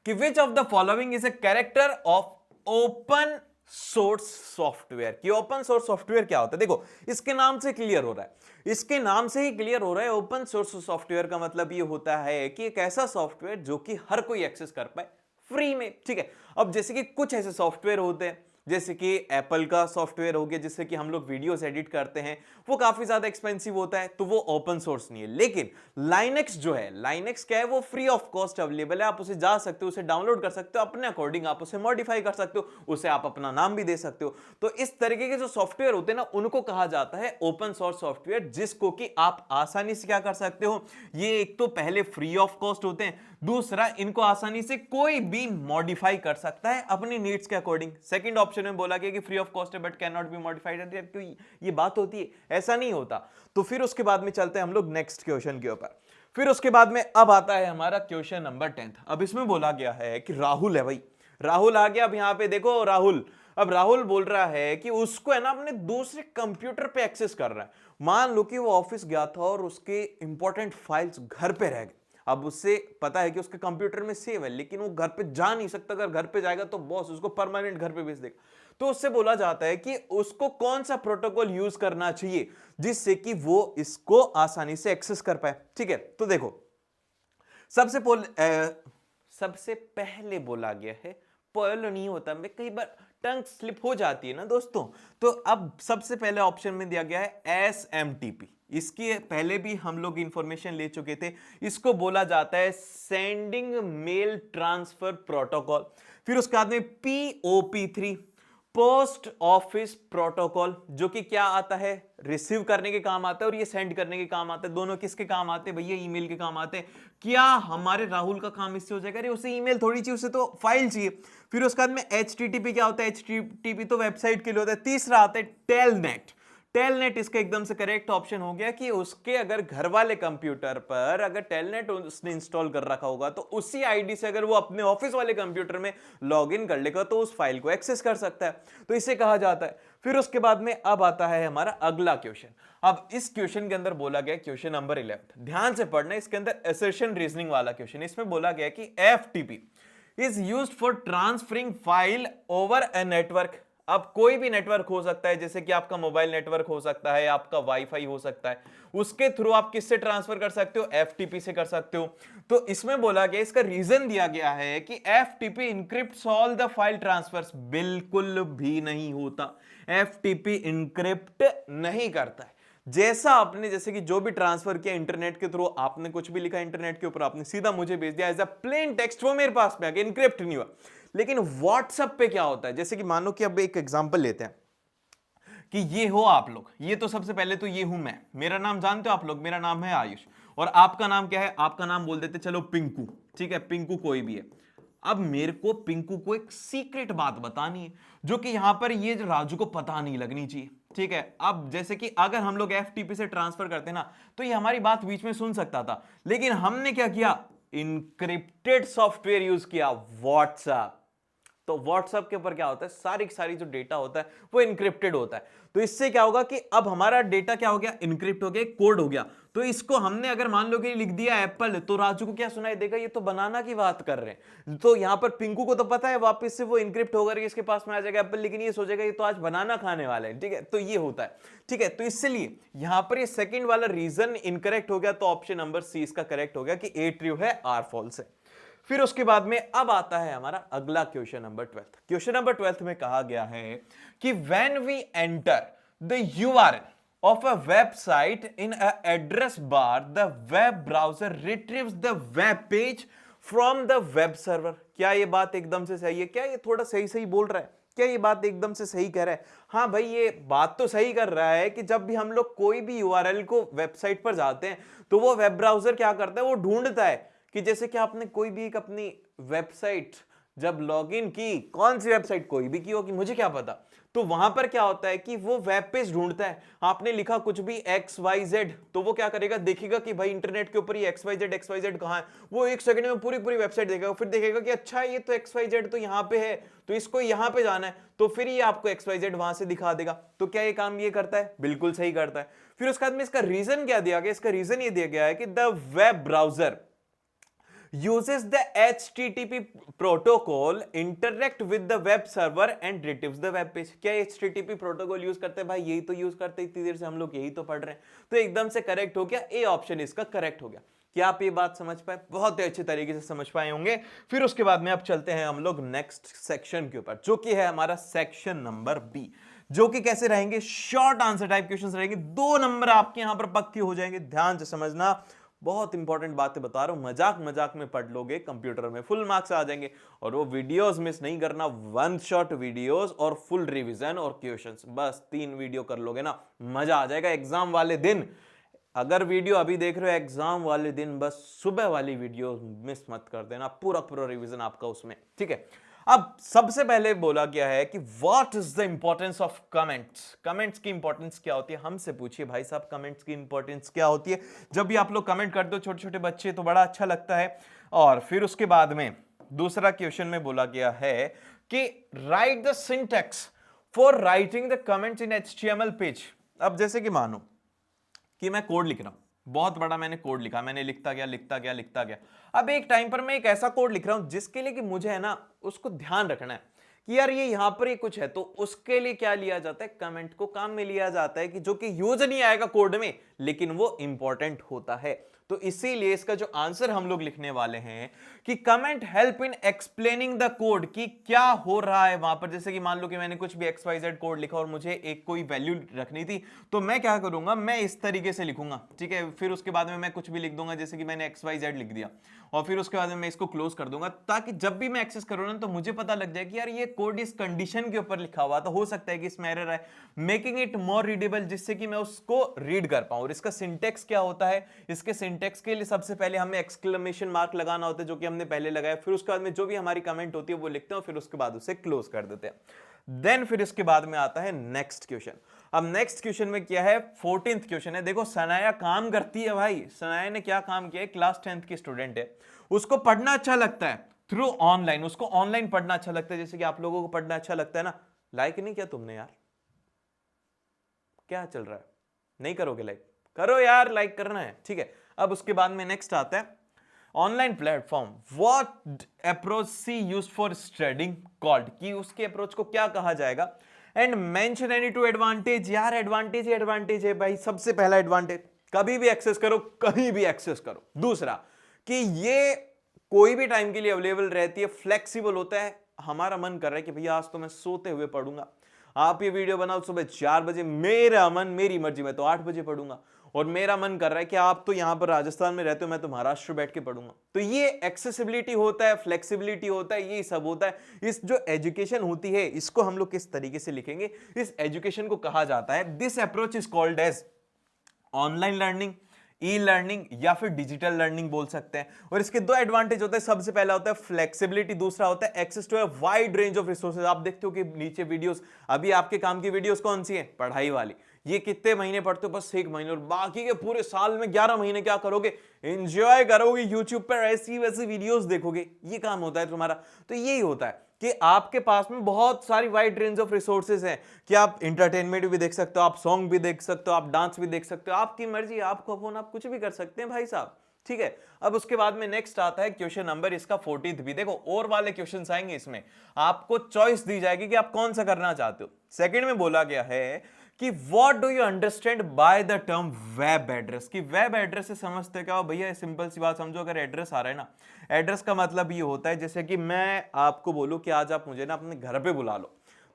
कि which of the following is a character of open source software. कि ओपन सोर्स सॉफ्टवेयर क्या होता है, देखो इसके नाम से क्लियर हो रहा है, इसके नाम से ही क्लियर हो रहा है। ओपन सोर्स सॉफ्टवेयर का मतलब ये होता है कि एक ऐसा सॉफ्टवेयर जो कि हर कोई एक्सेस कर पाए फ्री में। ठीक है, अब जैसे कि कुछ ऐसे सॉफ्टवेयर होते हैं, जैसे कि एप्पल का सॉफ्टवेयर हो गया, जिससे कि हम लोग वीडियोस एडिट करते हैं, वो काफी ज्यादा एक्सपेंसिव होता है, तो वो ओपन सोर्स नहीं है। लेकिन लाइनेक्स जो है, लाइनेक्स क्या है, वो फ्री ऑफ कॉस्ट अवेलेबल है, आप उसे जा सकते हो, उसे डाउनलोड कर सकते हो, अपने अकॉर्डिंग आप उसे मॉडिफाई कर सकते हो, उसे आप अपना नाम भी दे सकते हो। तो इस तरीके के जो सॉफ्टवेयर होते हैं ना, उनको कहा जाता है ओपन सोर्स सॉफ्टवेयर, जिसको कि आप आसानी से क्या कर सकते हो, ये एक तो पहले फ्री ऑफ कॉस्ट होते हैं, दूसरा इनको आसानी से कोई भी मॉडिफाई कर सकता है अपनी नीड्स के अकॉर्डिंग। सेकंड ऑप्शन में बोला गया कि फ्री ऑफ कॉस्ट है but can not be modified, क्यों ये बात होती है, ऐसा नहीं होता। तो फिर उसके बाद में चलते हैं हम लोग नेक्स्ट क्वेश्चन के ऊपर। फिर उसके बाद में अब आता है हमारा क्वेश्चन नंबर 10। अब इसमें बोला गया है कि राहुल है भाई, राहुल आ गया। अब यहां पे देखो राहुल, अब राहुल बोल रहा है कि उसको है ना अपने दूसरे कंप्यूटर पे एक्सेस कर रहा है। मान लो कि वो ऑफिस गया था और उसके इंपॉर्टेंट फाइल्स घर पे रह गए। अब उससे पता है कि उसके कंप्यूटर में सेव है, लेकिन वो घर पे जा नहीं सकता, अगर घर पे जाएगा तो बॉस उसको परमानेंट घर पे भेज देगा। तो उससे बोला जाता है कि उसको कौन सा प्रोटोकॉल यूज करना चाहिए जिससे कि वो इसको आसानी से एक्सेस कर पाए। ठीक है, तो देखो सबसे पहले बोला गया है, पहले नहीं होता, मैं कई बार टंग स्लिप हो जाती है ना दोस्तों। तो अब सबसे पहले ऑप्शन में दिया गया है SMTP। इसकी पहले भी हम लोग इंफॉर्मेशन ले चुके थे, इसको बोला जाता है सेंडिंग मेल ट्रांसफर प्रोटोकॉल। फिर उसके बाद में POP3, पोस्ट ऑफिस प्रोटोकॉल, जो कि क्या आता है, रिसीव करने के काम आता है और ये सेंड करने के काम आता है। दोनों किसके काम आते हैं भैया, ईमेल के काम आते हैं। क्या हमारे राहुल का काम इससे हो जाएगा, अरे उसे ईमेल थोड़ी चाहिए, उसे तो फाइल चाहिए। फिर उसके बाद में HTTP क्या होता है, HTTP तो वेबसाइट के लिए होता है। तीसरा आता है टेलनेट। टेलनेट इसका एकदम से करेक्ट ऑप्शन हो गया कि उसके अगर घर वाले कंप्यूटर पर अगर टेलनेट उसने इंस्टॉल कर रखा होगा तो उसी आईडी से अगर वो अपने ऑफिस वाले कंप्यूटर में लॉगिन कर लेगा तो उस फाइल को एक्सेस कर सकता है, तो इसे कहा जाता है। फिर उसके बाद में अब आता है हमारा अगला क्वेश्चन। अब इस क्वेश्चन के अंदर बोला गया, क्वेश्चन नंबर 11, ध्यान से पढ़ना, इसके अंदर असर्शन रीजनिंग वाला क्वेश्चन। इसमें बोला गया कि FTP is used for transferring file over a network. अब कोई भी नेटवर्क हो सकता है, जैसे कि आपका मोबाइल नेटवर्क हो सकता है, आपका वाईफाई हो सकता है, उसके थ्रू आप किससे ट्रांसफर कर सकते हो, FTP से कर सकते हो। तो इसमें बोला गया, इसका रीजन दिया गया है कि FTP encrypts all the file transfers. बिल्कुल भी नहीं होता, FTP इनक्रिप्ट नहीं करता है। जैसा आपने, जैसे कि जो भी ट्रांसफर किया इंटरनेट के थ्रू, आपने कुछ भी लिखा इंटरनेट के ऊपर, आपने सीधा मुझे भेज दिया एज अ प्लेन टेक्स्ट, वो मेरे पास में आ गया, इनक्रिप्ट नहीं हुआ। लेकिन व्हाट्सएप पे क्या होता है, जैसे कि मानो कि अब एक एग्जांपल लेते हैं कि ये हो आप लोग, ये तो सबसे पहले तो ये हूं मैं, मेरा नाम जानते हो आप लोग, मेरा नाम है आयुष, और आपका नाम क्या है, आपका नाम बोल देते चलो पिंकू। ठीक है, पिंकू कोई भी है। अब मेरे को पिंकू को एक सीक्रेट बात बतानी है, जो कि यहां पर ये जो राजू को पता नहीं लगनी चाहिए। ठीक है, अब जैसे कि अगर हम लोग FTP से ट्रांसफर करते ना, तो ये हमारी बात बीच में सुन सकता था, लेकिन हमने क्या किया, इनक्रिप्टेड सॉफ्टवेयर यूज किया, व्हाट्सएप। तो व्हाट्सएप के ऊपर क्या होता है, सारी सारी जो डेटा होता है वो इनक्रिप्टेड होता है। तो इससे क्या होगा कि अब हमारा डेटा क्या हो गया, इनक्रिप्ट हो गया, कोड हो गया। तो इसको हमने अगर मान लो कि लिख दिया एप्पल, तो राजू को क्या सुनाई देगा, ये तो बनाना की बात कर रहे हैं। तो यहां पर पिंकू को तो पता है वापस से वो इनक्रिप्ट होकर इसके पास में आ जाएगा एप्पल, लेकिन ये सोचेगा ये तो आज बनाना खाने वाले हैं, ठीक है। तो ये होता है, ठीक है। तो इसलिए यहां पर ये सेकंड वाला रीजन इनकरेक्ट हो गया, तो ऑप्शन नंबर सी इसका करेक्ट हो गया कि ए ट्रू है, आर फॉल्स है। फिर उसके बाद में अब आता है हमारा अगला क्वेश्चन नंबर 12। क्वेश्चन नंबर 12 में कहा गया है कि when we enter the URL of a website in a address bar, the web browser retrieves the web page from the web server। क्या ये बात एकदम से सही है? क्या ये थोड़ा सही सही बोल रहा है? क्या ये बात एकदम से सही कह रहा है? हाँ भाई, ये बात तो सही कर रहा है कि जब भी हम लोग कोई भी यूआरएल को वेबसाइट पर जाते हैं तो वो वेब ब्राउजर क्या करता है, वो ढूंढता है कि जैसे कि आपने कोई भी एक अपनी वेबसाइट जब लॉगिन की, कौन सी वेबसाइट कोई भी की होगी, मुझे क्या पता, तो वहां पर क्या होता है कि वो वेब पेज ढूंढता है। आपने लिखा कुछ भी XYZ, तो वो क्या करेगा, देखेगा कि भाई इंटरनेट के ऊपर ये XYZ कहां है, वो एक सेकंड में पूरी पूरी वेबसाइट देखेगा, फिर देखेगा कि अच्छा ये तो XYZ तो यहाँ पे है, तो इसको यहाँ पे जाना है, तो फिर ये आपको XYZ वहां से दिखा देगा। तो क्या ये काम ये करता है? बिल्कुल सही करता है। फिर उसके बाद में इसका रीजन क्या दिया गया, इसका रीजन ये दिया गया है कि the web browser uses the HTTP protocol interact with the web server and retrieves the web page। क्या HTTP प्रोटोकॉल यूज करते हैं भाई? यही तो यूज करते हैं, इतनी देर से हम लोग यही तो पढ़ रहे हैं। तो एकदम से करेक्ट हो गया, ए ऑप्शन इसका करेक्ट हो गया। क्या आप ये बात समझ पाए? बहुत ही अच्छे तरीके से समझ पाए होंगे। फिर उसके बाद में अब चलते हैं हम लोग नेक्स्ट सेक्शन के ऊपर, जो कि है हमारा सेक्शन नंबर बी, जो कि कैसे रहेंगे, शॉर्ट आंसर टाइप क्वेश्चंस रहेंगे। 2 नंबर आपके यहां पर पक्के हो जाएंगे, ध्यान से समझना, बहुत इंपॉर्टेंट बातें बता रहा हूं, मजाक मजाक में पढ़ लोगे, कंप्यूटर में फुल मार्क्स आ जाएंगे। और वो वीडियोस मिस नहीं करना, 1 शॉट वीडियोस और फुल रिवीजन और क्वेश्चंस, बस 3 वीडियो कर लोगे ना, मजा आ जाएगा एग्जाम वाले दिन। अगर वीडियो अभी देख रहे हो, एग्जाम वाले दिन बस सुबह वाली वीडियो मिस मत कर देना, पूरा पूरा रिवीजन आपका उसमें, ठीक है। अब सबसे पहले बोला गया है कि what is the importance of comments. Comments की इंपॉर्टेंस क्या होती है, हमसे पूछिए भाई साहब, कमेंट्स की इंपॉर्टेंस क्या होती है। जब भी आप लोग कमेंट करते हो, छोटे छोटे बच्चे, तो बड़ा अच्छा लगता है। और फिर उसके बाद में दूसरा क्वेश्चन में बोला गया है कि right the syntax for writing the comments in HTML page. अब जैसे कि मानो कि मैं कोड लिख रहा हूं, बहुत बड़ा मैंने कोड लिखा, मैंने लिखता गया। अब एक टाइम पर मैं एक ऐसा कोड लिख रहा हूं जिसके लिए कि मुझे है ना उसको ध्यान रखना है कि यार ये यहां पर ये कुछ है, तो उसके लिए क्या लिया जाता है, कमेंट को काम में लिया जाता है, कि जो कि यूज नहीं आएगा कोड में, लेकिन वो इंपॉर्टेंट होता है। तो इसीलिए इसका जो आंसर हम लोग लिखने वाले हैं कि comment help in explaining the code, कि क्या हो रहा है वहां पर। जैसे कि मान लो कि मैंने कुछ भी XYZ कोड लिखा और मुझे एक कोई वैल्यू रखनी थी, तो मैं क्या करूंगा, मैं इस तरीके से लिखूंगा, ठीक है। फिर उसके बाद में मैं कुछ भी लिख दूंगा, जैसे कि मैंने XYZ लिख दिया, और फिर उसके बाद में मैं इसको क्लोज कर दूंगा, ताकि जब भी मैं एक्सेस करूँ ना तो मुझे पता लग जाए कि यार ये कोड इस कंडीशन के ऊपर लिखा हुआ, तो हो सकता है कि इसमें एरर है, मेकिंग इट मोर रीडेबल, जिससे कि मैं उसको रीड कर पाऊं। और इसका सिंटेक्स क्या होता है, इसके सिंटेक्स के लिए सबसे पहले हमें एक्सक्लेमेशन मार्क लगाना होता है, जो कि हमने पहले लगाया। फिर उसके बाद में जो भी हमारी कमेंट होती है वो लिखते हैं, फिर उसके बाद उसे क्लोज कर देते हैं। देन फिर इसके बाद में आता है नेक्स्ट क्वेश्चन। अब नेक्स्ट क्वेश्चन में क्या है, 14th क्वेश्चन है। देखो सनाया काम करती है भाई, सनाया ने क्या काम किया है, क्लास 10th की स्टूडेंट है, उसको पढ़ना अच्छा लगता है थ्रू ऑनलाइन, उसको ऑनलाइन पढ़ना अच्छा लगता है, जैसे कि आप लोगों को पढ़ना अच्छा लगता है ना। लाइक नहीं किया तुमने यार, क्या चल रहा है, नहीं करोगे लाइक? करो यार, लाइक करना है, ठीक है। अब उसके बाद में नेक्स्ट आता है online platform, what approach see use for studying called, कि उसके अप्रोच को क्या कहा जाएगा। And mention any two advantage, यार एडवांटेज ही एडवांटेज है भाई। सबसे पहला एडवांटेज, कभी भी एक्सेस करो, कहीं भी एक्सेस करो। दूसरा कि ये कोई भी टाइम के लिए अवेलेबल रहती है, फ्लेक्सिबल होता है। हमारा मन कर रहा है कि भैया आज तो मैं सोते हुए पढ़ूंगा, आप ये वीडियो बनाओ सुबह 4 बजे, मेरा मन मेरी मर्जी, मैं तो 8 बजे पढ़ूंगा। और मेरा मन कर रहा है कि आप तो यहां पर राजस्थान में रहते हो, मैं तो महाराष्ट्र बैठ के पढ़ूंगा। तो ये एक्सेसिबिलिटी होता है, फ्लेक्सिबिलिटी होता है, ये सब होता है। इस जो एजुकेशन होती है, इसको हम लोग किस तरीके से लिखेंगे, इस एजुकेशन को कहा जाता है, this approach is called as online learning, e learning, या फिर डिजिटल लर्निंग बोल सकते हैं। और इसके 2 एडवांटेज होते हैं। सबसे पहला होता है फ्लेक्सिबिलिटी, दूसरा होता है access to a wide range of resources. आप देखते हो कि नीचे वीडियोस, अभी आपके काम की वीडियोस कौन सी है, पढ़ाई वाली, ये कितने महीने पढ़ते हो? बस 1 महीने, और बाकी के पूरे साल में 11 महीने क्या करोगे? एंजॉय करोगे, यूट्यूब पर ऐसी वैसी वीडियोस देखोगे। ये काम होता है तुम्हारा। तो यही होता है कि आपके पास में बहुत सारी वाइड रेंज ऑफ रिसोर्सेज हैं कि आप इंटरटेनमेंट भी देख सकते हो, आप सॉन्ग भी देख सकते हो, आप डांस भी देख सकते हो, आपकी मर्जी, आपको फोन, आप कुछ भी कर सकते हैं भाई साहब। ठीक है, अब उसके बाद में नेक्स्ट आता है क्वेश्चन नंबर इसका 14th भी। देखो और वाले क्वेश्चंस आएंगे, इसमें आपको चॉइस दी जाएगी कि आप कौन सा करना चाहते हो। सेकंड में बोला गया है कि what do you understand by the term web address, कि वेब एड्रेस से समझते क्या हो भैया? सिंपल सी बात समझो, अगर एड्रेस आ रहा है ना, एड्रेस का मतलब ये होता है जैसे कि मैं आपको बोलूं कि आज आप मुझे ना अपने घर पे बुला लो,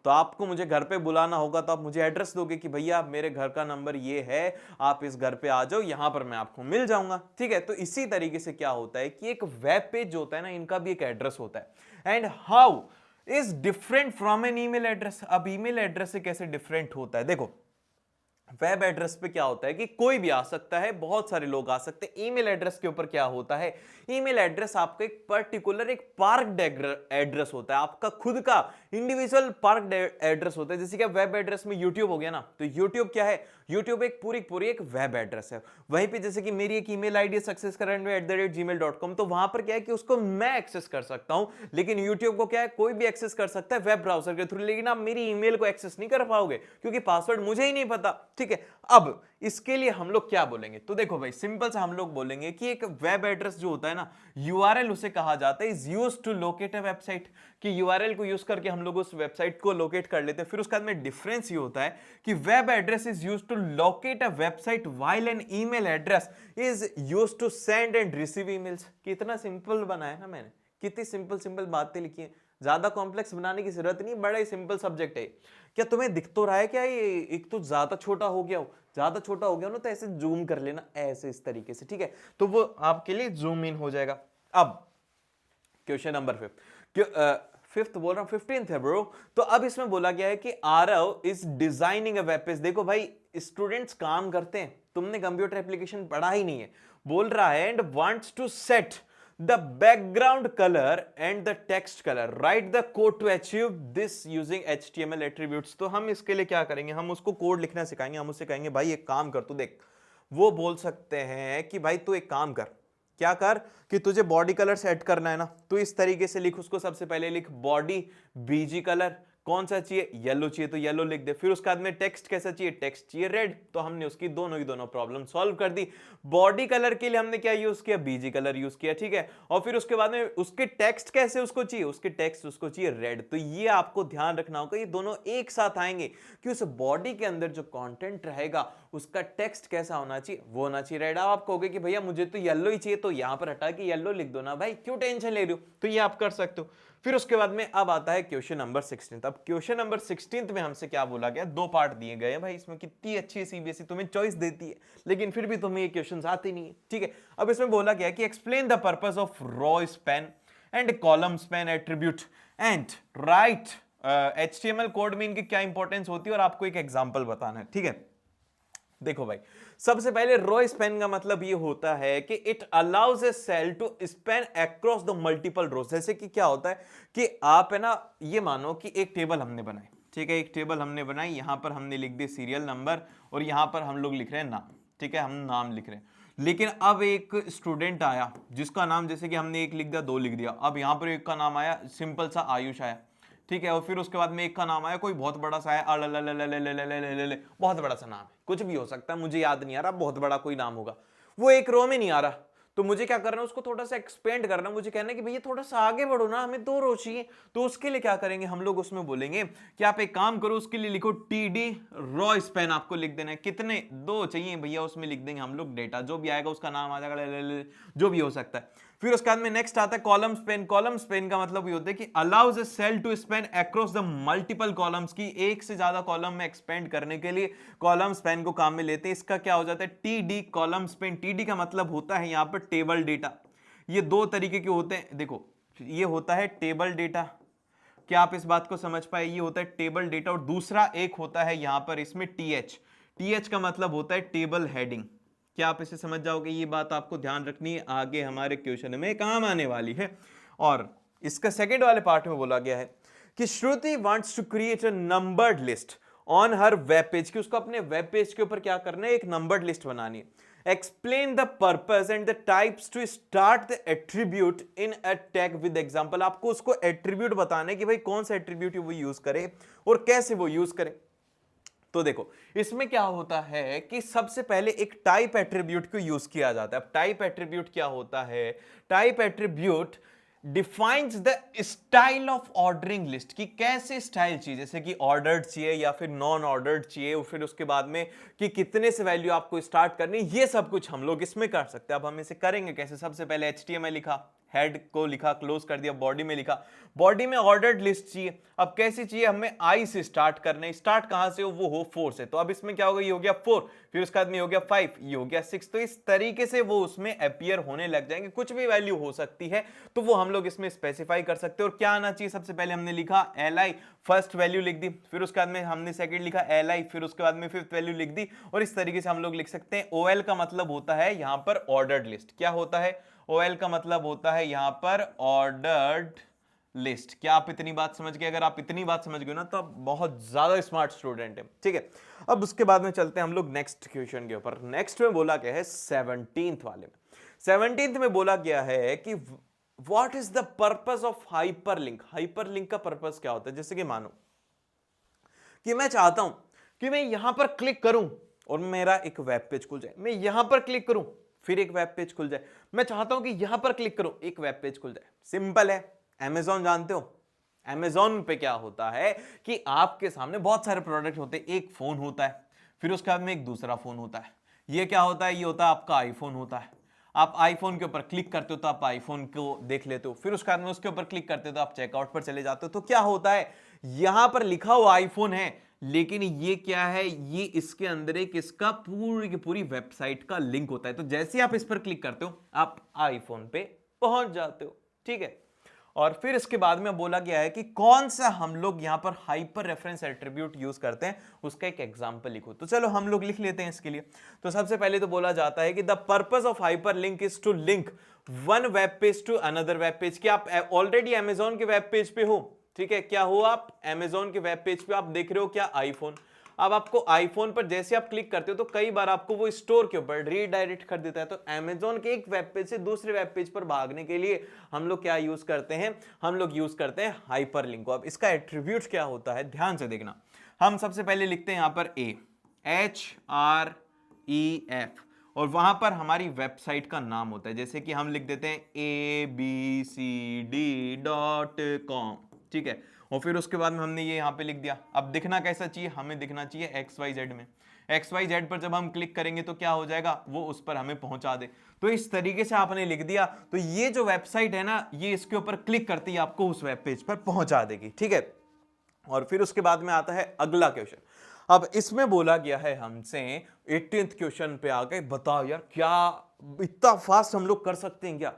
तो आपको मुझे घर पे बुलाना होगा तो आप मुझे एड्रेस दोगे कि भैया मेरे घर का नंबर ये है, आप इस घर पे आ जाओ, यहां पर मैं आपको मिल जाऊंगा। ठीक है, तो इसी तरीके से क्या होता है कि एक वेब पेज जो होता है ना, इनका भी एक एड्रेस होता है। And how is different from an email address. अब ईमेल एड्रेस से कैसे डिफरेंट होता है? देखो वेब एड्रेस पे क्या होता है कि कोई भी आ सकता है, बहुत सारे लोग आ सकते हैं। ईमेल एड्रेस के ऊपर क्या होता है? ईमेल एड्रेस आपका एक पर्टिकुलर एक पार्क्ड एड्रेस होता है, आपका खुद का इंडिविजुअल पार्क्ड एड्रेस होता है। जैसे कि वेब एड्रेस में यूट्यूब हो गया ना, तो यूट्यूब क्या है? यूट्यूब एक पूरी एक वेब एड्रेस है। वहीं पे जैसे कि मेरी एक ईमेल आईडी है successcurrent@gmail.com, तो वहां पर क्या है कि उसको मैं एक्सेस कर सकता हूं, लेकिन यूट्यूब को क्या है, कोई भी एक्सेस कर सकता है वेब ब्राउजर के थ्रू, लेकिन आप मेरी ईमेल को एक्सेस नहीं कर पाओगे क्योंकि पासवर्ड मुझे ही नहीं पता। ठीक है, अब इसके लिए हम लोग क्या बोलेंगे? तो देखो भाई सिंपल से हम लोग बोलेंगे कि एक वेब एड्रेस जो होता है ना, यूआरएल उसे कहा जाता है, is used to locate a website, कि यूआरएल को यूज करके हम लोग उस वेबसाइट को लोकेट कर लेते हैं। फिर उसके बाद में डिफरेंस ये होता है कि web address is used to locate a website while an email address is used to send and receive emails. कितना सिंपल बनाया ना मैंने, कितनी सिंपल सिंपल बातें लिखी हैं, ज्यादा कॉम्प्लेक्स बनाने की जरूरत नहीं, बड़ा ही सिंपल सब्जेक्ट है। क्या तुम्हें दिख तो रहा है क्या ये एक तो ज्यादा छोटा हो गया हो? ज्यादा छोटा हो गया ना तो ऐसे जूम कर लेना, ऐसे इस तरीके से। ठीक है, तो वो आपके लिए जूम इन हो जाएगा। अब क्वेश्चन नंबर 5th बोल रहा हूं, 15th है ब्रो। तो अब इसमें बोला गया है कि Aarav is designing a web page. देखो भाई स्टूडेंट्स काम करते हैं, तुमने कंप्यूटर एप्लीकेशन पढ़ा ही नहीं है। बोल रहा है and wants to set the background colour and the text colour, write the code to achieve this using HTML attributes. तो हम इसके लिए क्या करेंगे? हम उसको कोड लिखना सिखाएंगे। हम उससे कहेंगे भाई एक काम कर, तू देख, वो बोल सकते हैं कि भाई तू एक काम कर, क्या कर कि तुझे बॉडी कलर सेट करना है ना, तो इस तरीके से लिख उसको। सबसे पहले लिख बॉडी बीजी कलर, कौन सा चाहिए? येलो चाहिए तो येलो लिख दे। फिर उसके बाद में टेक्स्ट कैसा चाहिए? टेक्स्ट चाहिए रेड। तो हमने उसकी दोनों ही दोनों प्रॉब्लम सॉल्व कर दी। बॉडी कलर के लिए हमने क्या यूज किया? बीजी कलर यूज किया। ठीक है, और फिर उसके बाद में उसके टेक्स्ट कैसे उसको चाहिए? उसके टेक्स्ट उसको चाहिए रेड। तो ये आपको ध्यान रखना होगा, ये दोनों एक साथ आएंगे कि उस बॉडी के अंदर जो कंटेंट रहेगा उसका टेक्स्ट कैसा होना चाहिए? वो होना चाहिए रेड। आप कहोगे कि भैया मुझे तो येलो ही चाहिए, तो यहां पर हटा के येलो लिख दो ना भाई, क्यों टेंशन ले रहे हो? तो ये आप कर सकते हो। फिर उसके बाद में अब आता है क्वेश्चन नंबर 16। अब क्वेश्चन नंबर 16 में हमसे क्या बोला गया? 2 पार्ट दिए गए हैं भाई। इसमें कितनी अच्छी सीबीएसई तुम्हें चॉइस देती है, लेकिन फिर भी तुम्हें ये क्वेश्चंस आते नहीं है। ठीक है, अब इसमें बोला गया कि explain the purpose of row span and column span attribute and write HTML code में इनकी क्या इंपॉर्टेंस होती है, और आपको एक एग्जांपल बताना है। ठीक है, देखो भाई सबसे पहले रो स्पैन का मतलब ये होता है कि it allows a cell to span across the multiple rows. जैसे कि क्या होता है कि आप है ना, ये मानो कि एक टेबल हमने बनाई। ठीक है, एक टेबल हमने बनाई, यहां पर हमने लिख दी सीरियल नंबर, और यहां पर हम लोग लिख रहे हैं नाम। ठीक है, हम नाम लिख रहे हैं, लेकिन अब एक स्टूडेंट आया जिसका नाम, जैसे कि हमने 1 लिख दिया, 2 लिख दिया, अब यहां पर एक का नाम आया सिंपल सा आयुष आया। ठीक है, और फिर उसके बाद में एक का नाम आया कोई बहुत बड़ा सा है, बहुत बड़ा सा नाम है, कुछ भी हो सकता है, मुझे याद नहीं आ रहा, बहुत बड़ा कोई नाम होगा, वो एक रो में नहीं आ रहा। तो मुझे क्या करना है? उसको थोड़ा सा एक्सपेंड करना, मुझे कहना है कि भैया थोड़ा सा आगे बढ़ो ना, हमें 2 रो चाहिए। तो उसके लिए क्या करेंगे हम लोग? उसमें बोलेंगे कि आप एक काम करो, उसके लिए लिखो TD रो स्पैन। आपको लिख देना है कितने? 2 चाहिए भैया, उसमें लिख देंगे हम लोग डेटा, जो भी आएगा उसका नाम आ जाएगा, जो भी हो सकता है। फिर उसके बाद में नेक्स्ट आता है कॉलम स्पैन। कॉलम स्पैन का मतलब ये होता है कि allows a cell to span across the multiple columns, की एक से ज्यादा कॉलम में एक्सपेंड करने के लिए कॉलम स्पैन को काम में लेते हैं। इसका क्या हो जाता है? TD column span. TD का मतलब होता है यहां पर टेबल डेटा। ये 2 तरीके के होते हैं, देखो ये होता है टेबल डेटा, क्या आप इस बात को समझ पाए? ये होता है टेबल डेटा, और दूसरा एक होता है यहां पर इसमें TH का मतलब होता है टेबल हेडिंग। क्या आप इसे समझ जाओगे? ये बात आपको ध्यान रखनी है, आगे हमारे क्वेश्चन में काम आने वाली है। और इसका सेकंड वाले पार्ट में बोला गया है कि Shruti wants to create a numbered list on हर वेब पेज की, उसको अपने वेब पेज के ऊपर क्या करना है, एक नंबर्ड लिस्ट बनानी है। Explain the purpose and the types to start the attribute in a tag with example. आपको उसको एट्रीब्यूट बताना है कि भाई कौन सा एट्रीब्यूट वो यूज करे और कैसे वो यूज करे। तो देखो इसमें क्या होता है कि सबसे पहले एक टाइप एट्रीब्यूट को यूज किया जाता है। अब टाइप एट्रीब्यूट क्या होता है, type attribute defines the style of ordering list, कि कैसे स्टाइल चाहिए, जैसे कि ऑर्डर्ड चाहिए या फिर नॉन ऑर्डर्ड चाहिए, और फिर उसके बाद में कि कितने से वैल्यू आपको स्टार्ट करनी, ये सब कुछ हम लोग इसमें कर सकते हैं। अब हम इसे करेंगे कैसे, सबसे पहले HTML लिखा, हेड को लिखा, क्लोज कर दिया, बॉडी में लिखा, बॉडी में ऑर्डर्ड लिस्ट चाहिए। अब कैसी चाहिए, हमें आई से स्टार्ट करना है, स्टार्ट कहां से हो, वो हो 4 से। तो अब इसमें क्या होगा, ये हो गया 4, फिर उसके बाद में हो गया 5, ये हो गया 6। तो इस तरीके से वो उसमें अपीयर होने लग जाएंगे, कुछ भी वैल्यू हो सकती है, तो वो हम लोग इसमें स्पेसिफाई कर सकते हैं। और क्या आना चाहिए, सबसे पहले हमने लिखा li, फर्स्ट वैल्यू लिख दी, फिर उसके बाद में हमने सेकंड लिखा li, फिर उसके बाद में फिफ्थ वैल्यू लिख दी। और इस तरीके से हम लोग लिख सकते हैं। OL का मतलब होता है यहां पर ऑर्डर्ड लिस्ट। क्या होता है, OL का मतलब होता है यहां पर ऑर्डर्ड लिस्ट। क्या आप इतनी बात समझ गए? अगर आप इतनी बात समझ गए ना तो आप बहुत ज्यादा स्मार्ट स्टूडेंट है, ठीक है। अब उसके बाद में चलते हैं हम लोग नेक्स्ट क्वेश्चन के ऊपर। नेक्स्ट में बोला गया है 17th वाले में, 17th में बोला गया है कि what is the purpose of hyperlink. Hyperlink का पर्पस क्या होता है, जैसे कि मानो कि मैं चाहता हूं कि मैं यहां पर क्लिक करूं और मेरा एक वेब पेज खुल जाए, मैं यहां पर क्लिक करूं फिर एक वेब पेज खुल जाए, मैं चाहता हूं कि यहां पर क्लिक करूं एक वेब पेज खुल जाए। सिंपल है। Amazon जानते हो, Amazon पे क्या होता है कि आपके सामने बहुत सारे प्रोडक्ट होते हैं, एक फोन होता है, फिर उसके बाद में एक दूसरा फोन होता है। ये क्या होता है, ये होता है आपका आईफोन होता है। आप आईफोन के ऊपर क्लिक करते हो तो आप आईफोन को देख लेते हो, फिर उसके बाद में उसके ऊपर क्लिक करते हो तो आप चेकआउट पर चले जाते हो। तो क्या होता है, यहां पर लिखा हुआ आईफोन है, लेकिन ये क्या है, ये इसके अंदर एक इसका पूरी की पूरी वेबसाइट का लिंक होता है। तो जैसे आप इस पर क्लिक करते हो आप आईफोन पे पहुंच जाते हो, ठीक है। और फिर इसके बाद में बोला गया है कि कौन सा हम लोग यहां पर हाइपर रेफरेंस एट्रीब्यूट यूज करते हैं, उसका एक एग्जांपल लिखो। तो चलो हम लोग लिख लेते हैं इसके लिए। तो सबसे पहले तो बोला जाता है कि the purpose of hyperlink is to link one web page to another web page. कि आप ऑलरेडी अमेजोन के वेब पेज पे हो, ठीक है, क्या हो आप अमेजोन के वेब पेज पे, आप देख रहे हो क्या आईफोन। अब आपको आईफोन पर जैसे आप क्लिक करते हो तो कई बार आपको वो स्टोर के ऊपर रीडायरेक्ट कर देता है। तो अमेजोन के एक वेब पेज से दूसरे वेब पेज पर भागने के लिए हम लोग क्या यूज करते हैं, हम लोग यूज करते हैं हाइपरलिंक को। अब इसका एट्रीब्यूट क्या होता है, ध्यान से देखना। हम सबसे पहले लिखते हैं यहां पर HREF और वहां पर हमारी वेबसाइट का नाम होता है, जैसे कि हम लिख देते हैं abcd.com, ठीक है। और फिर उसके बाद में हमने ये यहां पे लिख दिया। अब दिखना कैसा चाहिए, हमें दिखना चाहिए XYZ में। XYZ पर जब हम क्लिक करेंगे तो क्या हो जाएगा, वो उस पर हमें पहुंचा दे। तो इस तरीके से आपने लिख दिया, तो ये जो वेबसाइट है ना, ये इसके ऊपर क्लिक करते ही आपको उस वेब पेज पर पहुंचा देगी, ठीक है। और फिर उसके बाद में आता है अगला क्वेश्चन। अब इसमें बोला गया है हमसे 18th क्वेश्चन पे आ गए, बताओ यार क्या इतना फास्ट हम लोग कर सकते हैं क्या,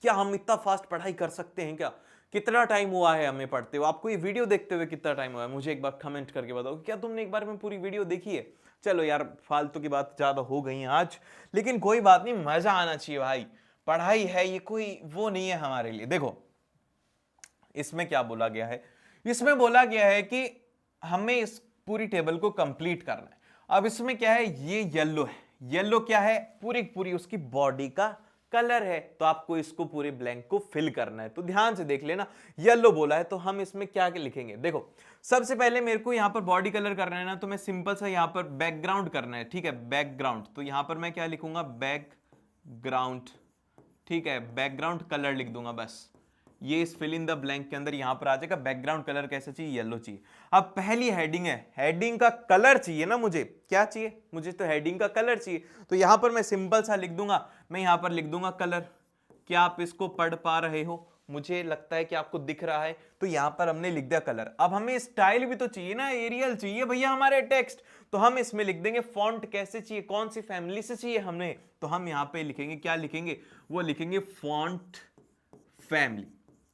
क्या हम इतना फास्ट पढ़ाई कर सकते हैं क्या, कितना टाइम हुआ है हमें पढ़ते हुए, आपको ये वीडियो देखते हुए कितना टाइम हुआ है, मुझे एक बार कमेंट करके बताओ क्या तुमने एक बार में पूरी वीडियो देखी है। चलो यार फालतू की बात ज्यादा हो गई है आज, लेकिन कोई बात नहीं, मजा आना चाहिए भाई। पढ़ाई है ये कोई वो नहीं है हमारे लिए। देखो इसमें क्या बोला गया है, इसमें बोला गया है कि हमें इस पूरी टेबल को कंप्लीट करना है। अब इसमें क्या है, ये येलो है, येलो क्या है, पूरी पूरी उसकी बॉडी का कलर है, तो आपको इसको पूरे ब्लैंक को फिल करना है। तो ध्यान से देख लेना, येलो बोला है तो हम इसमें क्या लिखेंगे। देखो सबसे पहले मेरे को यहां पर बॉडी कलर करना है ना, तो मैं सिंपल सा यहां पर बैकग्राउंड करना है, ठीक है, बैकग्राउंड। तो यहां पर मैं क्या लिखूंगा, बैकग्राउंड, ठीक है, बैकग्राउंड कलर लिख दूंगा बस। ये इस फिल इन द ब्लैंक के अंदर यहां पर आ जाएगा। बैकग्राउंड कलर कैसा चाहिए, येलो चाहिए। अब पहली हेडिंग है, हेडिंग का कलर चाहिए ना, मुझे क्या चाहिए, मुझे तो हेडिंग का कलर चाहिए। तो यहां पर मैं सिंपल सा लिख दूंगा, मैं यहां पर लिख दूंगा कलर। क्या आप इसको पढ़ पा रहे हो, मुझे लगता है कि आपको दिख रहा है। तो यहां पर हमने लिख दिया कलर। अब हमें स्टाइल भी तो चाहिए ना, एरियल चाहिए भैया हमारे टेक्स्ट। तो हम इसमें लिख देंगे फॉन्ट कैसे चाहिए, कौन सी फैमिली से चाहिए हमें। तो हम यहां पे लिखेंगे, क्या लिखेंगे, वो लिखेंगे फॉन्ट फैमिली।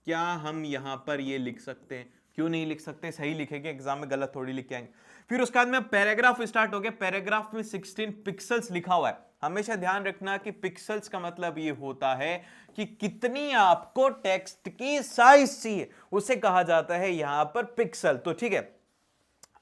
क्या हम यहां पर ये लिख सकते हैं, क्यों नहीं लिख सकते, सही लिखेंगे, एग्जाम में गलत थोड़ी लिख के आएंगे। फिर उसके बाद में पैराग्राफ स्टार्ट हो गया। पैराग्राफ में 16 पिक्सल्स लिखा हुआ है। हमेशा ध्यान रखना कि पिक्सल्स का मतलब ये होता है कि कितनी आपको टेक्स्ट की साइज चाहिए, उसे कहा जाता है यहां पर पिक्सल। तो ठीक है,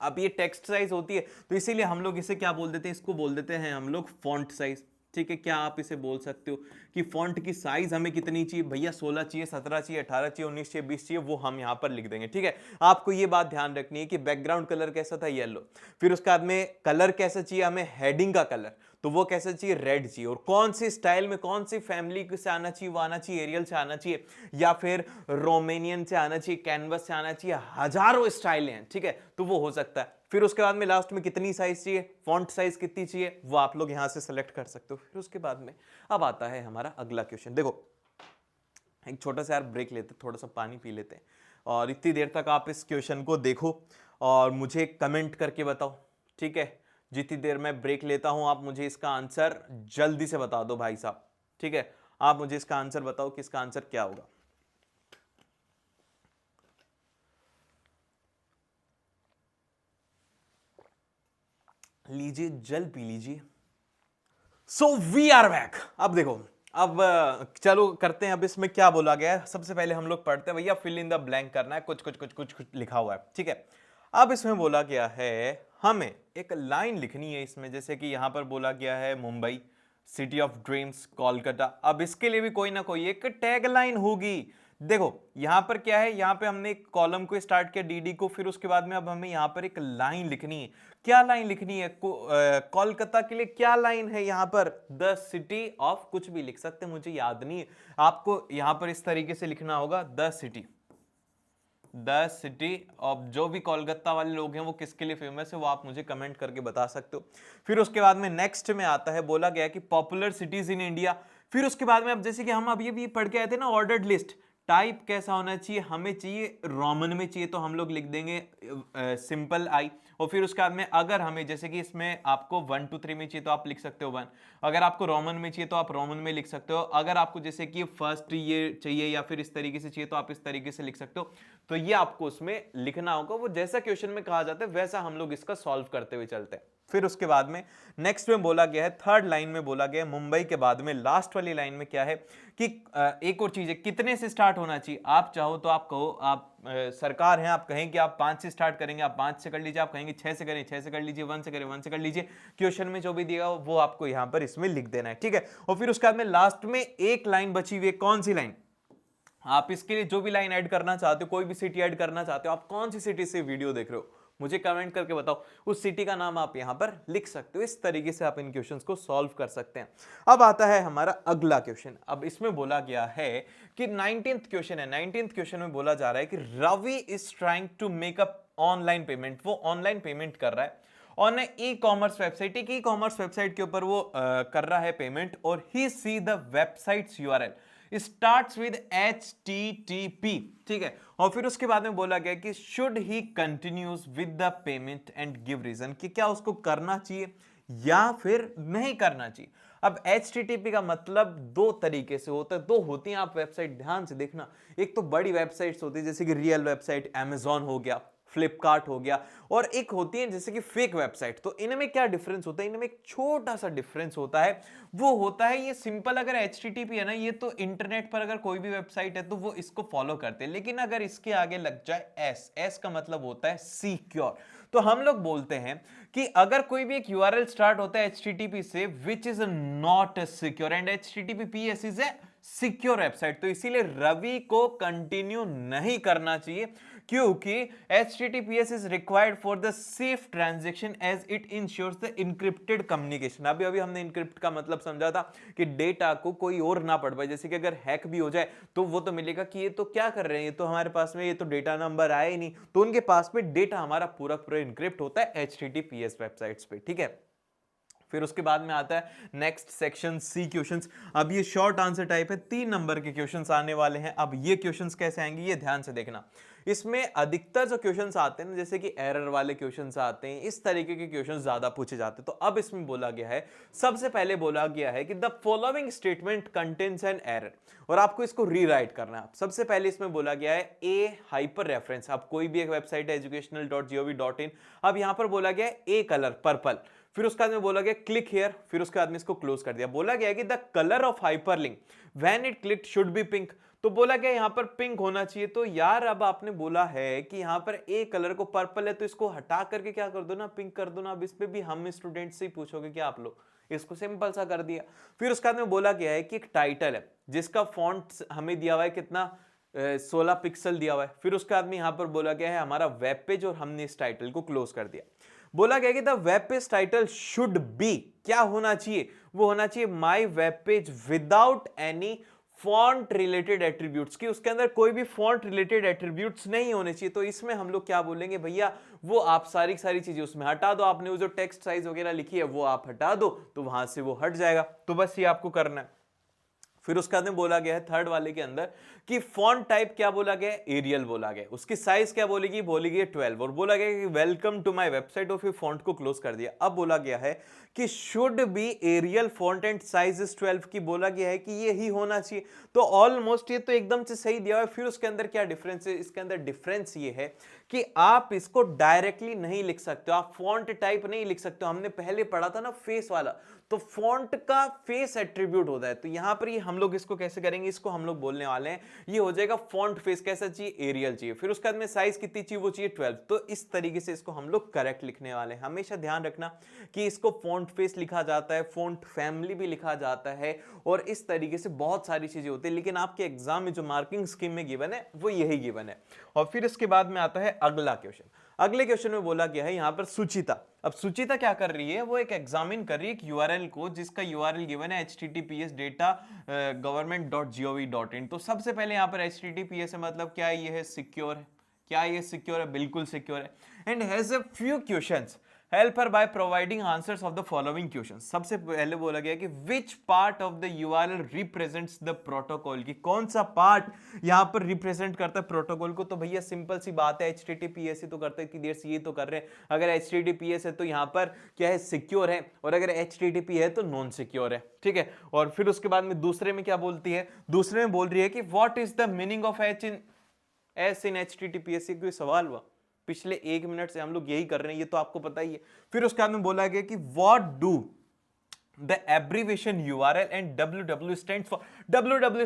अब ये टेक्स्ट साइज होती है तो इसीलिए हम लोग इसे क्या बोल देते हैं, इसको बोल देते हैं हम लोग फॉन्ट साइज। ठीक है, क्या आप इसे बोल सकते हो कि फॉन्ट की साइज हमें कितनी चाहिए, भैया 16 चाहिए, 17 चाहिए, 18 चाहिए, 19 चाहिए, 20 चाहिए, वो हम यहां पर लिख देंगे। ठीक है, आपको ये बात ध्यान रखनी है कि बैकग्राउंड कलर कैसा था, येलो। फिर उसके बाद में कलर कैसा चाहिए हमें, हेडिंग का कलर, तो वो कैसा चाहिए, रेड चाहिए। और कौन सी स्टाइल में, कौन सी फैमिली से आना चाहिए, वो आना चाहिए एरियल से आना चाहिए या फिर रोमेनियन से आना चाहिए, कैनवस से आना चाहिए, हजारों स्टाइल हैं। ठीक है, तो वो हो सकता है। फिर उसके बाद में लास्ट में कितनी साइज चाहिए, फॉन्ट साइज कितनी चाहिए, वो आप लोग यहां से सेलेक्ट कर सकते हो। फिर उसके बाद में अब आता है हमारा अगला क्वेश्चन। देखो एक छोटा सा यार ब्रेक लेते, थोड़ा सा पानी पी लेते हैं, और इतनी देर तक आप इस क्वेश्चन को देखो और मुझे कमेंट करके बताओ। ठीक है, जितनी देर मैं ब्रेक लेता हूं आप मुझे इसका आंसर जल्दी से बता दो भाई साहब। ठीक है, आप मुझे इसका आंसर बताओ कि इसका आंसर क्या होगा। लीजिए, जल पी लीजिए। So we are back. अब देखो, अब चलो करते हैं। अब इसमें क्या बोला गया है, सबसे पहले हम लोग पढ़ते हैं भैया, फिल इन द ब्लैंक करना है, कुछ कुछ कुछ कुछ कुछ लिखा हुआ है। ठीक है, अब इसमें बोला गया है हमें एक लाइन लिखनी है इसमें, जैसे कि यहां पर बोला गया है Mumbai, city of dreams, Kolkata. अब इसके लिए भी कोई ना कोई एक टैग लाइन होगी। देखो यहां पर क्या है, यहां पे हमने एक कॉलम को स्टार्ट किया डीडी को, फिर उसके बाद में अब हमें यहां पर एक लाइन लिखनी है। क्या लाइन लिखनी है, कोलकाता के लिए क्या लाइन है यहां पर, द सिटी ऑफ, कुछ भी लिख सकते हैं, मुझे याद नहीं है। आपको यहां पर इस तरीके से लिखना होगा, द सिटी ऑफ। जो भी कोलकाता वाले लोग हैं वो किसके लिए फेमस है, वो आप मुझे कमेंट करके बता सकते हो। फिर उसके बाद में नेक्स्ट में आता है, बोला गया कि पॉपुलर सिटीज इन इंडिया। फिर उसके बाद में अब जैसे कि हम अभी भी पढ़ के आए थे ना, ऑर्डर्ड लिस्ट, टाइप कैसा होना चाहिए, हमें चाहिए रोमन में चाहिए, तो हम लोग लिख देंगे सिंपल आई। और फिर उसके बाद में अगर हमें जैसे कि इसमें आपको 1 2 3 में चाहिए तो आप लिख सकते हो 1। अगर आपको रोमन में चाहिए तो आप रोमन में लिख सकते हो। अगर आपको जैसे कि फर्स्ट ये चाहिए या फिर इस तरीके से चाहिए तो आप इस तरीके से लिख सकते हो। तो ये आपको उसमें लिखना होगा, वो जैसा क्वेश्चन में कहा जाता है वैसा हम लोग इसका सॉल्व करते हुए चलते हैं। फिर उसके बाद में नेक्स्ट में बोला गया है, थर्ड लाइन में बोला गया है मुंबई के बाद में लास्ट वाली लाइन में क्या है कि एक और चीज है, कितने से स्टार्ट होना चाहिए। आप चाहो तो आप कहो, आप सरकार हैं, आप कहें कि आप 5 से स्टार्ट करेंगे, आप 5 से कर लीजिए, आप कहेंगे 6 से करें, 6 से कर लीजिए, 1 से करें, 1 से कर लीजिए। क्वेश्चन में जो भी दिया वो आपको यहां पर इसमें लिख देना है। ठीक है, और फिर उसके बाद में लास्ट में एक लाइन बची हुई है, कौन सी लाइन, आप इसके लिए जो भी लाइन ऐड करना चाहते हो, कोई भी सिटी ऐड करना चाहते हो, आप कौन सी सिटी से वीडियो देख रहे हो मुझे कमेंट करके बताओ, उस सिटी का नाम आप यहां पर लिख सकते हो। इस तरीके से आप इन क्वेश्चंस को सॉल्व कर सकते हैं। अब आता है हमारा अगला क्वेश्चन। अब इसमें बोला गया है कि 19th क्वेश्चन है, 19th क्वेश्चन में बोला जा रहा है कि Ravi is trying to make a online payment, वो ऑनलाइन पेमेंट कर रहा है ऑन ई कॉमर्स वेबसाइट, एक ई कॉमर्स वेबसाइट के ऊपर वो कर रहा है पेमेंट, और he see the website's URL starts with HTTP। ठीक है, और फिर उसके बाद में बोला गया कि should he continues with the payment and give reason, कि क्या उसको करना चाहिए या फिर नहीं करना चाहिए। अब HTTP का मतलब दो तरीके से होता है, दो होती हैं, आप वेबसाइट ध्यान से देखना। एक तो बड़ी वेबसाइट्स होती है जैसे कि रियल वेबसाइट, Amazon हो गया, फ्लिपकार्ट हो गया, और एक होती है जैसे कि फेक वेबसाइट। तो इनमें क्या डिफरेंस होता है, इनमें एक छोटा सा डिफरेंस होता है, वो होता है ये सिंपल, अगर HTTP है ना, ये तो इंटरनेट पर अगर कोई भी वेबसाइट है तो वो इसको फॉलो करते हैं, लेकिन अगर इसके आगे लग जाए S का मतलब होता है सिक्योर। तो हम लोग बोलते हैं कि अगर कोई भी एक URL स्टार्ट होता है HTTP से which is not secure, and HTTPS is a secure website, तो इसीलिए रवि को कंटिन्यू नहीं करना चाहिए, क्योंकि HTTPS is required for the safe transaction as it ensures the encrypted communication। अभी हमने encrypt का मतलब समझा था कि डेटा को कोई और ना पढ़ पाए, जैसे कि अगर हैक भी हो जाए तो वो तो मिलेगा कि ये तो क्या कर रहे हैं, ये तो हमारे पास में, ये तो डेटा नंबर आया ही नहीं, तो उनके पास में डेटा हमारा पूरा पूरा encrypt होता है HTTPS वेबसाइट्स पे। ठीक है, फिर उसके बाद में आता है नेक्स्ट सेक्शन सी क्वेश्चंस। अब ये शॉर्ट आंसर टाइप है, 3 नंबर के क्वेश्चंस आने वाले हैं। अब ये क्वेश्चंस कैसे आएंगे ये ध्यान से देखना। इसमें अधिकतर जो क्वेश्चंस आते हैं ना, जैसे कि एरर वाले क्वेश्चंस आते हैं, इस तरीके के क्वेश्चंस ज्यादा पूछे जाते हैं। तो अब इसमें बोला गया है, सबसे पहले बोला गया है कि the following statement contains an error, और आपको इसको रीराइट करना है। सबसे पहले इसमें बोला गया है ए हाइपर रेफरेंस। अब कोई भी एक वेबसाइट है educational.gov.in, अब यहां पर बोला गया है ए कलर पर्पल, फिर उसके बाद में बोला गया क्लिक हियर, फिर उसके बाद में इसको क्लोज कर दिया। बोला गया कि the colour of hyperlink when it click should be pink, तो बोला क्या यहाँ पर पिंक होना चाहिए। तो यार अब आपने बोला है कि यहाँ पर ए कलर को पर्पल है तो इसको हटा करके क्या कर दो ना, पिंक कर दो ना। अब इस पे भी हम स्टूडेंट से ही पूछोगे क्या आप लोग, इसको सिंपल सा कर दिया। फिर उसके बाद में बोला गया है कि एक टाइटल है जिसका फॉन्ट हमें दिया हुआ है कितना, 16 पिक्सल दिया हुआ है। फिर उसके बाद में यहां पर बोला गया है हमारा वेब पेज, और हमने इस टाइटल को क्लोज कर दिया। बोला गया कि the web page title should be, क्या होना चाहिए, वो होना चाहिए my web page without any font related attributes, की उसके अंदर कोई भी फॉन्ट रिलेटेड एट्रीब्यूट्स नहीं होने चाहिए। तो इसमें हम लोग क्या बोलेंगे भैया, वो आप सारी सारी चीजें उसमें हटा दो। आपने वो जो टेक्स्ट साइज वगैरह लिखी है वो आप हटा दो, तो वहां से वो हट जाएगा। तो बस ये आपको करना है। फिर उसके बाद में बोला गया है थर्ड वाले के अंदर कि फॉन्ट टाइप क्या बोला गया है, एरियल बोला गया। उसकी साइज क्या बोलेगी, बोलेगी 12, और बोला गया कि वेलकम टू माय वेबसाइट, और फिर फॉन्ट को क्लोज कर दिया। अब बोला गया है कि should be Arial font and size is 12, की बोला गया है कि ये ही होना चाहिए। तो ऑलमोस्ट ये तो एकदम से सही दिया हुआ है। फिर उसके अंदर क्या डिफरेंस है, इसके अंदर डिफरेंस ये है कि आप इसको डायरेक्टली नहीं लिख सकते हो, आप फॉन्ट टाइप नहीं लिख सकते हो। हमने पहले पढ़ा था ना फेस वाला, तो फॉन्ट का फेस एट्रीब्यूट होता है। तो यहां पर ये हम लोग इसको कैसे करेंगे, इसको हम लोग बोलने वाले हैं, ये हो जाएगा फॉन्ट फेस कैसा चाहिए, एरियल चाहिए। फिर उसके बाद में साइज कितनी चाहिए, वो चाहिए 12। तो इस तरीके से इसको हम लोग करेक्ट लिखने वाले हैं। हमेशा ध्यान रखना कि इसको फॉन्ट फेस लिखा जाता है, फॉन्ट फैमिली भी लिखा जाता है, और इस तरीके से बहुत सारी चीजें होती है। लेकिन आपके एग्जाम में जो मार्किंग स्कीम में गिवन है वो यही गिवन है। और फिर इसके बाद में आता है अगला क्वेश्चन। अगले क्वेश्चन में बोला गया है यहां पर सुचिता। अब सुचिता क्या कर रही है, वो एक एग्जामिन कर रही है एक यूआरएल को, जिसका यूआरएल गिवन है https data government.gov.in। तो सबसे पहले यहां पर https है मतलब क्या है, ये है सिक्योर है। क्या ये सिक्योर है, बिल्कुल सिक्योर है। And has a few questions, help her by providing answers of the following questions. सबसे पहले बोला गया कि which part of the URL represents the protocol, की कौन सा पार्ट यहां पर रिप्रेजेंट करता है प्रोटोकॉल को। तो भैया सिंपल सी बात है, https ही तो करता है, इतनी देर से ये तो कर रहे हैं। अगर https है तो यहां पर क्या है, सिक्योर है, और अगर http है तो नॉन सिक्योर है, ठीक है। और फिर उसके बाद में दूसरे में क्या बोलती है, दूसरे में बोल रही है कि what is the meaning of S in https। कोई सवाल हुआ, पिछले 1 मिनट से हम लोग यही कर रहे हैं, ये तो आपको पता ही है। फिर उसके बाद में बोला गया कि what do the abbreviation URL and www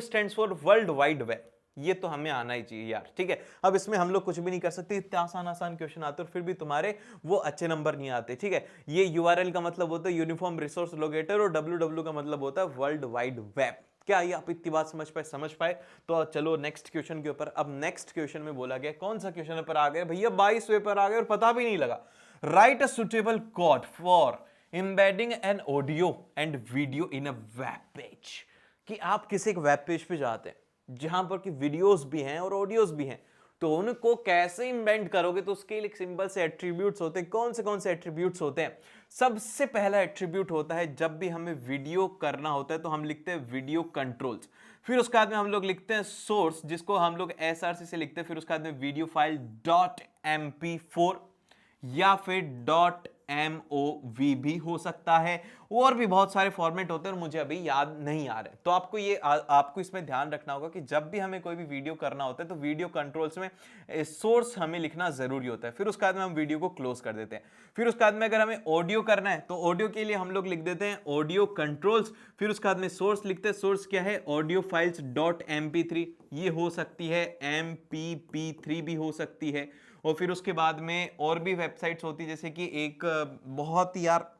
stands for world wide web. ये तो हमें आना ही चाहिए यार, ठीक है। अब इसमें हम लोग कुछ भी नहीं कर सकते, इतने आसान आसान क्वेश्चन आते और फिर भी तुम्हारे वो अच्छे नंबर नहीं आते, ठीक है। ये यूआरएल का मतलब होता है यूनिफॉर्म रिसोर्स लोकेटर, और www का मतलब होता है वर्ल्ड वाइड वेब। क्या ये आप इतनी बात समझ पाए। तो चलो नेक्स्ट क्वेश्चन के ऊपर। अब नेक्स्ट क्वेश्चन में बोला गया, कौन सा क्वेश्चन पर आ गया भैया, 22 पेपर आ गए और पता भी नहीं लगा। Right a suitable code for embedding an audio and video in a web page. कि आप किसी एक वेब पेज पे जाते हैं जहां पर कि वीडियोस भी हैं और ऑडियोस भी हैं, तो उनको कैसे इम्बेंड करोगे। तो उसके लिए सिंपल से एट्रीब्यूट्स होते हैं। कौन से एट्रीब्यूट्स होते हैं, सबसे पहला एट्रीब्यूट होता है जब भी हमें वीडियो करना होता है तो हम लिखते हैं वीडियो कंट्रोल्स। फिर उसके बाद में हम लोग लिखते हैं सोर्स, जिसको हम लोग एसआरसी से लिखते हैं। फिर उसके बाद में वीडियो फाइल .mp4 या फिर .mov भी हो सकता है, और भी बहुत सारे फॉर्मेट होते हैं और मुझे अभी याद नहीं आ रहे। तो आपको इसमें ध्यान रखना होगा कि जब भी हमें कोई भी वीडियो करना होता है तो वीडियो कंट्रोल्स में सोर्स हमें लिखना जरूरी होता है। फिर उसके बाद में हम वीडियो को क्लोज कर देते हैं। फिर उसके बाद में अगर हमें ऑडियो करना है तो ऑडियो के लिए हम लोग लिख देते हैं ऑडियो कंट्रोल्स। फिर उसके बाद में सोर्स लिखते हैं, सोर्स क्या है, ऑडियो फाइल्स .mp3, ये हो सकती है mpp3 भी हो सकती है। और फिर उसके बाद में और भी वेबसाइट्स होती है, जैसे कि एक बहुत यार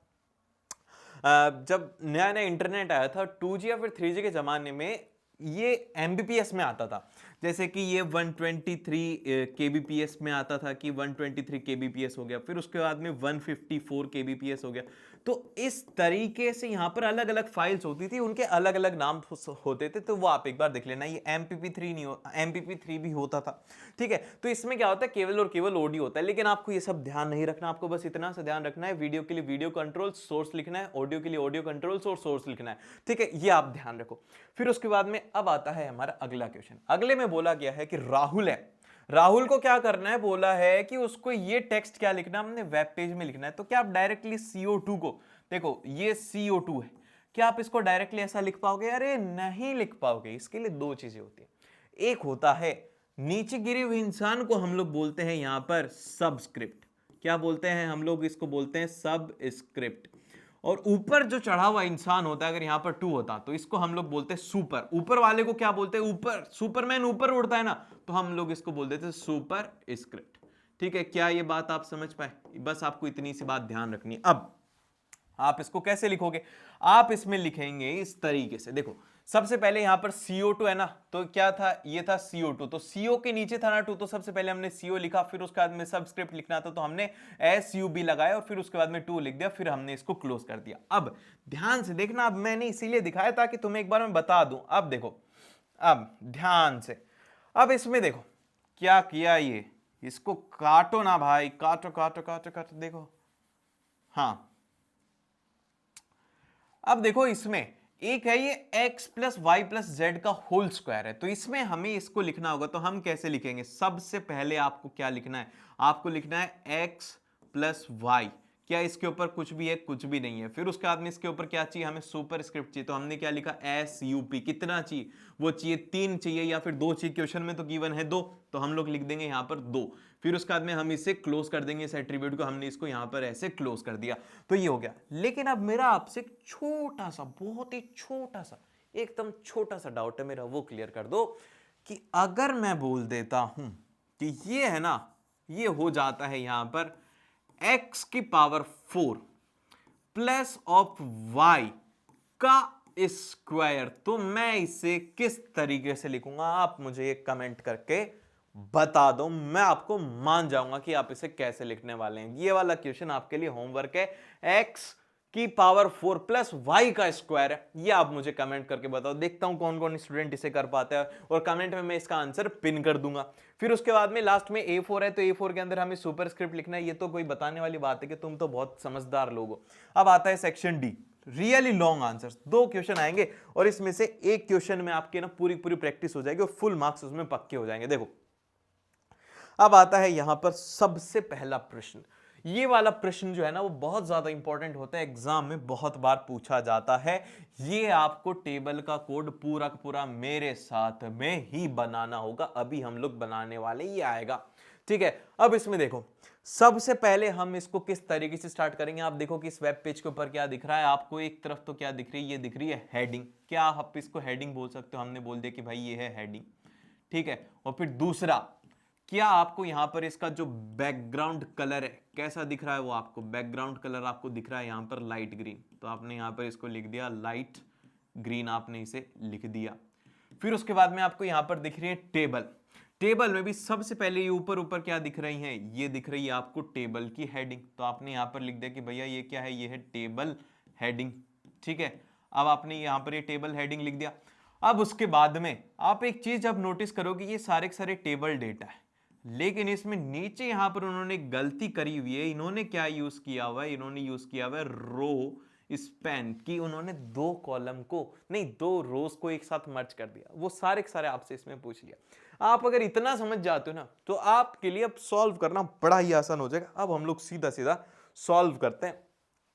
जब नया नया इंटरनेट आया था 2G या फिर 3G के जमाने में, ये एमबीपीएस में आता था। जैसे कि ये 123 kbps में आता था कि 123 kbps हो गया। फिर उसके बाद में 154 kbps हो गया। तो इस तरीके से यहाँ पर अलग अलग फाइल्स होती थी, उनके अलग अलग नाम होते थे। तो वो आप एक बार देख लेना। ये mpp3 नहीं हो, mpp3 भी होता था, ठीक है। तो इसमें क्या होता है, केवल और केवल ऑडियो होता है। लेकिन आपको ये सब ध्यान नहीं रखना, आपको बस इतना सा ध्यान रखना है, वीडियो के लिए वीडियो कंट्रोल सोर्स लिखना है, ऑडियो के लिए ऑडियो कंट्रोल्स और सोर्स लिखना है, ठीक है। ये आप ध्यान रखो। फिर उसके बाद में अब आता है हमारा अगला क्वेश्चन। अगले में बोला गया है कि राहुल है, राहुल को क्या करना है, बोला है कि उसको ये टेक्स्ट क्या लिखना है, हमने वेब पेज में लिखना है। तो क्या आप डायरेक्टली CO2 को, देखो ये CO2 है, क्या आप इसको डायरेक्टली ऐसा लिख पाओगे? अरे नहीं लिख पाओगे। इसके लिए दो चीजें होती है। एक होता है नीचे गिरे हुए इंसान को हम लोग बोलते हैं यहां पर सबस्क्रिप्ट। क्या बोलते हैं हम लोग, इसको बोलते हैं सबस्क्रिप्ट। और ऊपर जो चढ़ा हुआ इंसान होता है, अगर यहां पर 2 होता तो इसको हम लोग बोलते हैं सुपर। ऊपर वाले को क्या बोलते हैं? ऊपर, सुपरमैन ऊपर उड़ता है ना, तो हम लोग इसको बोल देते हैं सुपर स्क्रिप्ट। ठीक है, क्या ये बात आप समझ पाए? बस आपको इतनी सी बात ध्यान रखनी है। अब आप इसको कैसे लिखोगे? आप इसमें लिखेंगे इस तरीके से, देखो सबसे पहले यहां पर CO2 है ना, तो क्या था? ये था CO2, तो CO के नीचे था ना 2, तो सबसे पहले हमने CO लिखा, फिर उसके बाद में सबस्क्रिप्ट लिखना था तो हमने SUB लगाया और फिर उसके बाद में 2 लिख दिया, फिर हमने इसको क्लोज कर दिया। अब ध्यान से देखना, अब मैंने इसीलिए दिखाया ताकि तुम्हें एक बार मैं बता दूं। अब देखो, अब ध्यान से, अब इसमें देखो क्या किया, ये इसको काटो ना भाई, काटो काटो काटो काटो, देखो हाँ। अब देखो इसमें एक है ये x plus Y plus Z का होल स्क्वायर है, तो इसमें हमें इसको लिखना होगा, तो हम कैसे लिखेंगे? सबसे पहले आपको क्या लिखना है? आपको लिखना है x प्लस वाई, क्या इसके ऊपर कुछ भी है? कुछ भी नहीं है। फिर उसके बाद में इसके ऊपर क्या चाहिए? हमें सुपर स्क्रिप्ट चाहिए, तो हमने क्या लिखा? SUP। कितना चाहिए? वो चाहिए 3 चाहिए या फिर 2 चाहिए, क्वेश्चन में तो गिवन है 2, तो हम लोग लिख देंगे यहां पर 2। फिर उसके बाद में हम इसे क्लोज कर देंगे, इस एट्रीब्यूट को हमने इसको यहां पर ऐसे क्लोज कर दिया, तो ये हो गया। लेकिन अब मेरा आपसे छोटा सा, बहुत ही छोटा सा, एकदम छोटा सा डाउट है मेरा, वो क्लियर कर दो कि अगर मैं बोल देता हूं कि ये है ना, ये हो जाता है यहां पर x की पावर 4 प्लस ऑफ y का स्क्वायर, तो मैं इसे किस तरीके से लिखूंगा? आप मुझे एक कमेंट करके बता दो, मैं आपको मान जाऊंगा कि आप इसे कैसे लिखने वाले हैं। ये वाला क्वेश्चन आपके लिए होमवर्क है, x की पावर 4 प्लस वाई का स्क्वायर है, ये आप मुझे कमेंट करके बताओ, देखता हूं कौन कौन स्टूडेंट इसे कर पाता है, और कमेंट में मैं इसका आंसर पिन कर दूंगा। फिर उसके बाद में लास्ट में A4 है, तो A4 के अंदर हमें सुपर स्क्रिप्ट लिखना है, ये तो कोई बताने वाली बात है कि तुम तो बहुत समझदार लोग हो। अब आता है section D, really long answers. 2 question आएंगे और इसमें से एक क्वेश्चन में आपके ना पूरी पूरी प्रैक्टिस हो जाएगी और फुल मार्क्स उसमें पक्के हो जाएंगे। देखो अब आता है यहां पर सबसे पहला प्रश्न। ये वाला प्रश्न जो है ना वो बहुत ज्यादा इंपॉर्टेंट होता है, एग्जाम में बहुत बार पूछा जाता है। ये आपको टेबल का कोड पूरा का पूरा मेरे साथ में ही बनाना होगा, अभी हम लोग बनाने वाले, ये आएगा। ठीक है, अब इसमें देखो सबसे पहले हम इसको किस तरीके से स्टार्ट करेंगे। आप देखो कि इस वेब पेज के ऊपर क्या दिख रहा है आपको, एक तरफ तो क्या दिख रही है? ये दिख रही है हेडिंग। क्या आप इसको हेडिंग बोल सकते हो? हमने बोल दिया कि भाई ये है हेडिंग। ठीक है, और फिर दूसरा, क्या आपको यहां पर इसका जो बैकग्राउंड कलर है कैसा दिख रहा है? वो आपको बैकग्राउंड कलर आपको दिख रहा है यहां पर लाइट ग्रीन, तो आपने यहां पर इसको लिख दिया लाइट ग्रीन, आपने इसे लिख दिया। फिर उसके बाद में आपको यहां पर दिख रही है टेबल। टेबल में भी सबसे पहले ये ऊपर ऊपर क्या दिख रही है? ये दिख रही है आपको टेबल की हेडिंग, तो आपने यहां पर लिख दिया कि भैया ये क्या है? ये है टेबल हेडिंग। ठीक है, अब आपने यहां पर ये टेबल हेडिंग लिख दिया। अब उसके बाद में आप एक चीज अब नोटिस करोगे, ये सारे के सारे टेबल डेटा है, लेकिन इसमें नीचे यहां पर उन्होंने गलती करी हुई है। इन्होंने क्या यूज किया हुआ है? इन्होंने यूज किया हुआ है रो स्पैन की, उन्होंने 2 कॉलम को नहीं 2 रोज को एक साथ मर्ज कर दिया। वो सारे के सारे आपसे इसमें पूछ लिया। आप अगर इतना समझ जाते हो ना तो आपके लिए अब सॉल्व करना बड़ा ही आसान हो जाएगा। अब हम लोग सीधा सीधा सॉल्व करते हैं।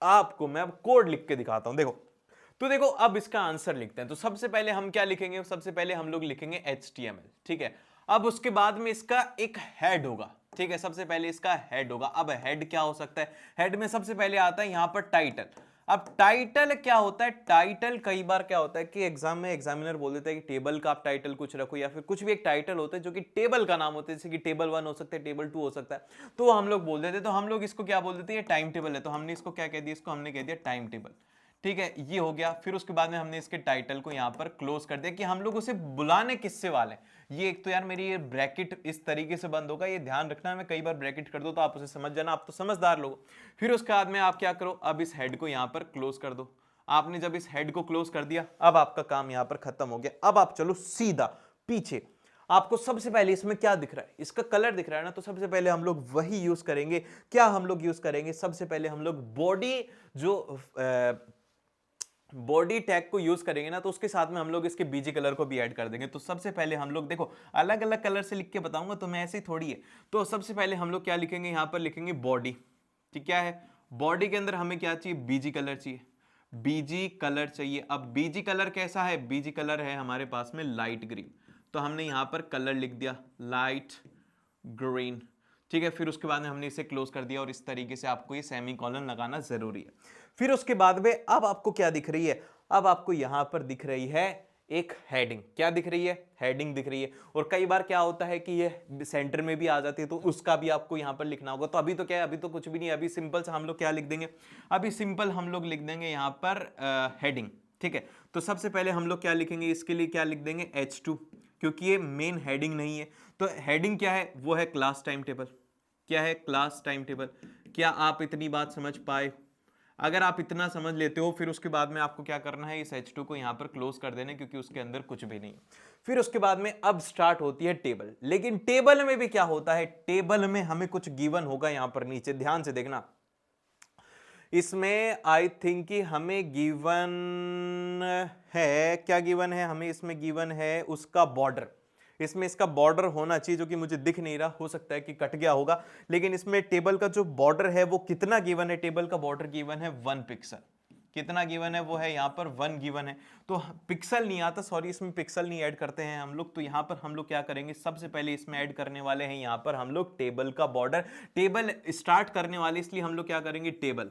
आपको मैं अब कोड लिख के दिखाता हूं, देखो। तो देखो अब इसका आंसर लिखते हैं, तो सबसे पहले हम क्या लिखेंगे? सबसे पहले हम लोग लिखेंगे HTML। ठीक है, अब उसके बाद में इसका एक हेड होगा। ठीक है, सबसे पहले इसका हेड होगा। अब हेड क्या हो सकता है? हेड में सबसे पहले आता है यहां पर टाइटल। अब टाइटल क्या होता है? टाइटल कई बार क्या होता है कि एग्जाम में एग्जामिनर बोल देता है कि टेबल का आप टाइटल कुछ रखो, या फिर कुछ भी एक टाइटल होता है जो कि टेबल का नाम होता है, जैसे कि टेबल 1 हो सकता है, टेबल 2 हो सकता है, तो हम लोग बोल देते हैं। तो हम लोग इसको क्या बोल देते हैं? ये टाइम टेबल है, तो हमने इसको क्या कह दिया? इसको हमने कह दिया टाइम टेबल। ठीक है, ये हो गया। फिर उसके बाद में हमने इसके टाइटल को यहां पर क्लोज कर दिया कि हम लोग उसे बुलाने किससे वाले हैं। ये एक तो यार मेरी ये ब्रैकेट इस तरीके से बंद होगा, ये ध्यान रखना है, मैं कई बार ब्रैकेट कर दो तो आप उसे समझ जाना, आप तो समझदार लोग। फिर उसके बाद में आप क्या करो? अब इस हेड को यहां पर क्लोज कर दो। आपने जब इस हेड को क्लोज कर दिया, अब आपका काम यहां पर खत्म हो गया। अब आप चलो सीधा पीछे। आपको सबसे पहले इसमें क्या दिख रहा है? इसका कलर दिख रहा है ना, तो सबसे पहले हम लोग वही यूज करेंगे। क्या हम लोग यूज करेंगे? सबसे पहले हम लोग बॉडी जो बॉडी टैग को यूज करेंगे ना, तो उसके साथ में हम लोग इसके बीजी कलर को भी ऐड कर देंगे। तो सबसे पहले हम लोग देखो अलग अलग कलर से लिख के बताऊंगा, तो मैं ऐसे ही थोड़ी है। तो सबसे पहले हम लोग क्या लिखेंगे? यहां पर लिखेंगे बॉडी। ठीक, क्या है? बॉडी के अंदर हमें क्या चाहिए? बीजी कलर चाहिए। बीजी कलर चाहिए। अब बीजी कलर कैसा है? बीजी कलर है हमारे पास में लाइट ग्रीन, तो हमने यहां पर कलर लिख दिया लाइट ग्रीन। ठीक है। फिर उसके बाद में हमने इसे क्लोज कर दिया और इस तरीके से आपको ये सेमी कॉलन लगाना जरूरी है। फिर उसके बाद में अब आपको क्या दिख रही है, अब आपको यहां पर दिख रही है एक हेडिंग। क्या दिख रही है, हेडिंग दिख रही है। और कई बार क्या होता है कि ये सेंटर में भी आ जाती है, तो उसका भी आपको यहां पर लिखना होगा। तो अभी तो क्या है, अभी तो कुछ भी नहीं है, अभी सिंपल से हम लोग क्या लिख देंगे, अभी सिंपल हम लोग लिख देंगे यहां पर हेडिंग। ठीक है, तो सबसे पहले हम लोग क्या लिखेंगे, इसके लिए क्या लिख देंगे H2, क्योंकि ये मेन हेडिंग नहीं है। तो हेडिंग क्या है, वो है क्लास टाइम टेबल। क्या है, क्लास टाइम टेबल। क्या आप इतनी बात समझ पाए? अगर आप इतना समझ लेते हो, फिर उसके बाद में आपको क्या करना है, इस H2 को यहां पर क्लोज कर देना, क्योंकि उसके अंदर कुछ भी नहीं। फिर उसके बाद में अब स्टार्ट होती है टेबल। लेकिन टेबल में भी क्या होता है, टेबल में हमें कुछ गिवन होगा यहां पर नीचे, ध्यान से देखना। इसमें आई थिंक कि हमें गिवन है, क्या गिवन है हमें, इसमें गिवन है उसका बॉर्डर। इसमें इसका बॉर्डर होना चाहिए, जो कि मुझे दिख नहीं रहा, हो सकता है कि कट गया होगा। लेकिन इसमें टेबल का जो बॉर्डर है वो कितना गिवन है, टेबल का बॉर्डर गिवन है 1 पिक्सल। कितना गिवन है, वो है यहाँ पर 1 गिवन है। तो पिक्सल नहीं आता, सॉरी, इसमें पिक्सल नहीं ऐड करते हैं हम लोग। तो यहाँ पर हम लोग क्या करेंगे, सबसे पहले इसमें ऐड करने वाले हैं यहाँ पर हम लोग टेबल का बॉर्डर। टेबल स्टार्ट करने वाले, इसलिए हम लोग क्या करेंगे, टेबल।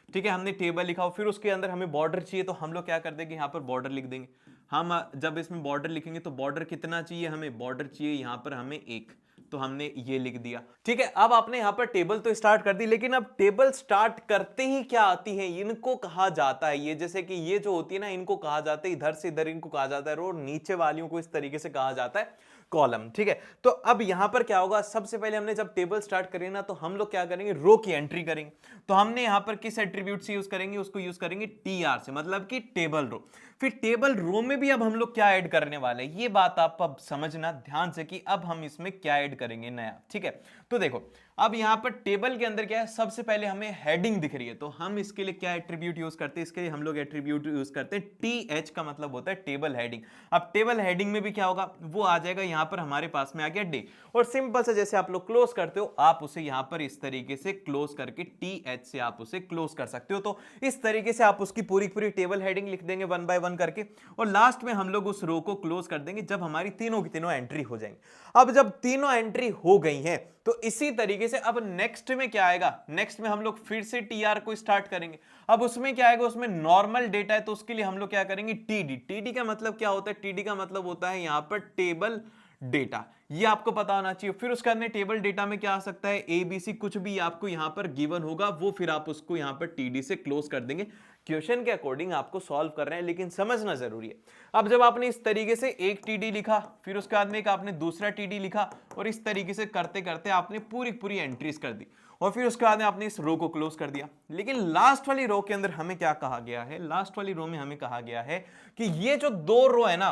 ठीक है, हमने टेबल लिखा और फिर उसके अंदर हमें बॉर्डर चाहिए, तो हम लोग क्या कर देंगे, यहाँ पर बॉर्डर लिख देंगे। हम जब इसमें बॉर्डर लिखेंगे तो बॉर्डर कितना चाहिए हमें, बॉर्डर चाहिए यहाँ पर हमें 1, तो हमने ये लिख दिया। ठीक है, अब आपने यहाँ पर टेबल तो स्टार्ट कर दी, लेकिन अब टेबल स्टार्ट करते ही क्या आती है, इनको कहा जाता है, ये जैसे कि ये जो होती है ना, इनको कहा जाता है, इधर से इधर इनको कहा जाता है रो, नीचे वालियों को इस तरीके से कहा जाता है कॉलम। ठीक है, तो अब यहां पर क्या होगा, सबसे पहले हमने जब टेबल स्टार्ट करें ना, तो हम लोग क्या करेंगे, रो की एंट्री करेंगे। तो हमने यहां पर किस एट्रीब्यूट से यूज करेंगे, उसको यूज करेंगे TR से, मतलब कि टेबल रो। फिर टेबल रो में भी अब हम लोग क्या ऐड करने वाले हैं, ये बात आप अब समझना ध्यान से कि अब हम इसमें क्या ऐड करेंगे नया। ठीक है, तो देखो अब यहां पर टेबल के अंदर क्या है, सबसे पहले हमें हेडिंग दिख रही है, तो हम इसके लिए क्या एट्रीब्यूट यूज करते हैं, इसके लिए हम लोग एट्रीब्यूट यूज करते हैं TH का मतलब होता है टेबल हेडिंग। अब टेबल हेडिंग में भी क्या होगा, वो आ जाएगा यहां पर हमारे पास में आ गया डे, और सिंपल से जैसे आप लोग क्लोज करते हो, आप उसे यहां पर इस तरीके से क्लोज करके TH से आप उसे क्लोज कर सकते हो। तो इस तरीके से आप उसकी पूरी पूरी टेबल हेडिंग लिख देंगे 1 बाय 1 करके, और लास्ट में हम लोग उस रो को क्लोज कर देंगे जब हमारी तीनों की तीनों एंट्री हो जाएंगी। अब जब तीनों एंट्री हो गई हैं, तो इसी तरीके से अब नेक्स्ट में क्या आएगा, नेक्स्ट में हम लोग फिर से TR को स्टार्ट करेंगे। अब उसमें क्या आएगा, उसमें नॉर्मल डेटा है, तो उसके लिए हम लोग क्या करेंगे, TD का मतलब क्या होता है, TD का मतलब होता है यहां पर टेबल डेटा, ये आपको पता होना चाहिए। फिर उसके बाद में टेबल डेटा में क्या आ सकता है, ABC, कुछ भी आपको यहां पर गिवन होगा, वो फिर आप उसको यहां पर TD से क्लोज कर देंगे। क्वेश्चन के अकॉर्डिंग आपको सॉल्व कर रहे हैं, लेकिन समझना जरूरी है। अब जब आपने इस तरीके से एक TD लिखा, फिर उसके बाद में एक आपने दूसरा TD लिखा, और इस तरीके से करते करते आपने पूरी पूरी एंट्रीज कर दी, और फिर उसके बाद में आपने इस रो को क्लोज कर दिया। लेकिन लास्ट वाली रो के अंदर हमें क्या कहा गया है, लास्ट वाली रो में हमें कहा गया है कि ये जो 2 रो है ना,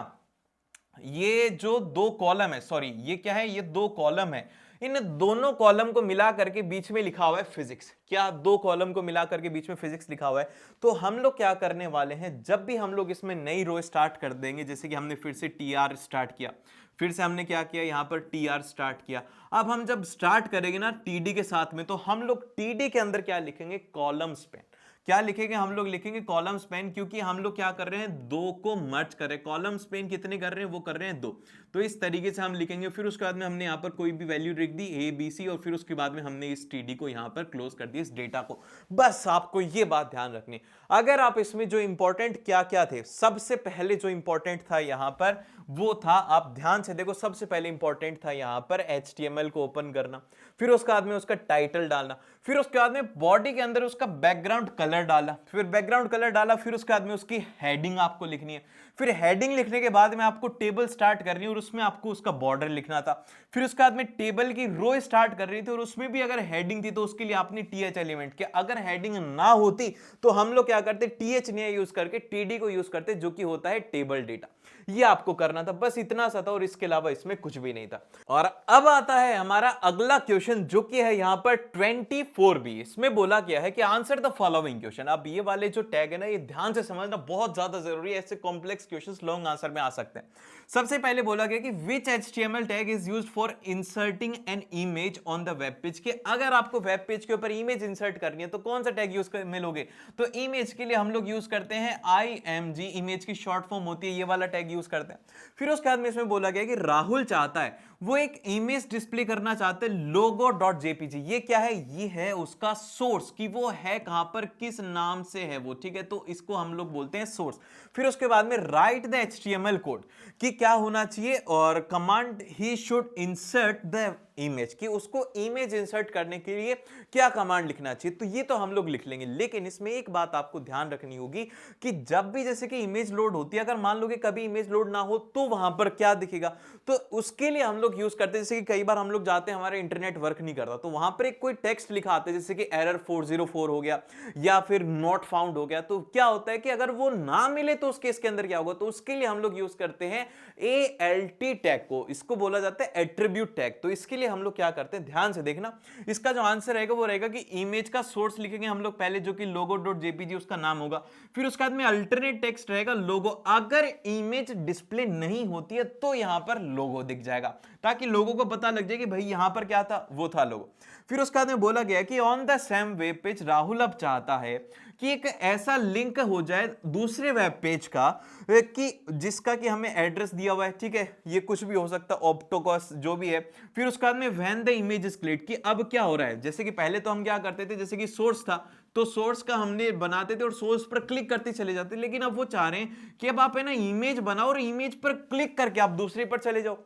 ये जो 2 कॉलम है, सॉरी ये क्या है, ये 2 कॉलम है, इन दोनों कॉलम को मिला करके बीच में लिखा हुआ है फिजिक्स। क्या 2 कॉलम को मिला करके बीच में फिजिक्स लिखा हुआ है। तो हम लोग क्या करने वाले हैं, जब भी हम लोग इसमें नई रो स्टार्ट कर देंगे, जैसे कि हमने फिर से TR स्टार्ट किया, फिर से हमने क्या किया, यहां पर TR स्टार्ट किया। अब हम जब स्टार्ट करेंगे ना TD के साथ में, तो हम लोग TD के अंदर क्या लिखेंगे, कॉलम स्पेन। क्या लिखेंगे, हम लोग लिखेंगे कॉलम स्पेन, क्योंकि हम लोग क्या कर रहे हैं, 2 को मर्ज कर रहे हैं। कॉलम स्पेन कितने कर रहे हैं, वो कर रहे हैं 2, तो इस तरीके से हम लिखेंगे। फिर उसके बाद में हमने यहाँ पर कोई भी वैल्यू लिख दी ABC, और फिर उसके बाद में हमने इस TD को यहाँ पर क्लोज कर दिया, इस डेटा को। बस आपको ये बात ध्यान रखनी। अगर आप इसमें जो इंपॉर्टेंट क्या क्या थे, सबसे पहले जो इंपॉर्टेंट था यहाँ पर वो था, आप ध्यान से देखो, सबसे पहले इंपॉर्टेंट था यहाँ पर HTML को ओपन करना, फिर उसके बाद में उसका टाइटल डालना, फिर उसके बाद में बॉडी के अंदर उसका बैकग्राउंड कलर डाला, फिर बैकग्राउंड कलर डाला, फिर उसके बाद में उसकी हेडिंग आपको लिखनी है। फिर हेडिंग लिखने के बाद में आपको टेबल स्टार्ट करनी है, और उसमें आपको उसका बॉर्डर लिखना था। फिर उसके बाद में टेबल की रो स्टार्ट कर रही थी, और उसमें भी अगर हेडिंग थी तो उसके लिए आपने TH एलिमेंट के, अगर हेडिंग ना होती तो हम लोग क्या करते, TH नहीं यूज करके TD को यूज करते, जो कि होता है टेबल डेटा। ये आपको करना था, बस इतना सा था, और इसके अलावा इसमें कुछ भी नहीं था। और अब आता है हमारा अगला क्वेश्चन, जो कि है यहां पर 24B। इसमें बोला गया है कि आंसर द फॉलोइंग क्वेश्चन। अब ये वाले जो टैग है ना, ये ध्यान से समझना बहुत ज्यादा जरूरी है, ऐसे complex complex questions long answer में आ सकते हैं। सबसे पहले बोला गया कि विच HTML tag is used for inserting an image on the web page, कि अगर आपको वेब पेज के ऊपर इमेज इंसर्ट करनी है तो कौन सा टैग यूज में लोगे, तो इमेज के लिए हम लोग यूज करते हैं IMG, इमेज की शॉर्ट फॉर्म होती है, ये वाला टैग यूज करते हैं। फिर उसके बाद में इसमें बोला गया कि राहुल चाहता है, वो एक इमेज डिस्प्ले करना चाहते हैं logo.jpg, ये क्या है, ये है उसका सोर्स, कि वो है कहां पर, किस नाम से है वो, ठीक है, तो इसको हम लोग बोलते हैं सोर्स। फिर उसके बाद में राइट द HTML कोड, कि क्या होना चाहिए, और command he should insert the image, कि उसको इमेज इंसर्ट करने के लिए क्या कमांड लिखना चाहिए, तो ये तो हम लोग लिख लेंगे। लेकिन इसमें एक बात आपको ध्यान रखनी होगी कि जब भी जैसे कि इमेज लोड होती है, अगर मान लो कि कभी इमेज लोड ना हो तो वहां पर क्या दिखेगा, तो उसके लिए हम लोग यूज करते हैं, जैसे कि कई बार हम लोग जाते हैं, हमारा इंटरनेट वर्क नहीं करता, तो वहां पर एक कोई टेक्स्ट लिखा आता है, जैसे कि एरर 404 हो गया या फिर नॉट फाउंड हो गया, तो क्या होता है कि अगर वो ना मिले तो उस केस के अंदर क्या होगा, तो उसके लिए हम लोग यूज करते हैं ALT टैग को, इसको बोला जाता है एट्रीब्यूट टैग। तो इसके लिए हम लोग क्या करते हैं, ध्यान से देखना, इसका जो आंसर रहेगा वो रहेगा कि इमेज का सोर्स लिखेंगे हम लोग पहले, जो कि logo.jpg उसका नाम होगा, फिर उसके बाद में अल्टरनेट टेक्स्ट रहेगा लोगो, अगर इमेज डिस्प्ले नहीं होती है तो यहां पर लोगो दिख जाएगा, ताकि लोगों को पता लग जाए कि भाई यहां पर क्या था, वो था लोगो। फिर उसके बाद में बोला गया कि on the same web page Rahul अब चाहता है कि एक ऐसा लिंक हो जाए दूसरे वेब पेज का, कि जिसका कि हमें एड्रेस दिया हुआ है, ठीक है, ये कुछ भी हो सकता है, ऑप्टोकॉस जो भी है। फिर उसके बाद में when the image is click, कि अब क्या हो रहा है, जैसे कि पहले तो हम क्या करते थे, जैसे कि सोर्स था तो सोर्स का हमने बनाते थे और सोर्स पर क्लिक करते चले जाते, लेकिन अब वो चाह रहे हैं कि अब आप है ना इमेज बनाओ और इमेज पर क्लिक करके आप दूसरे पर चले जाओ।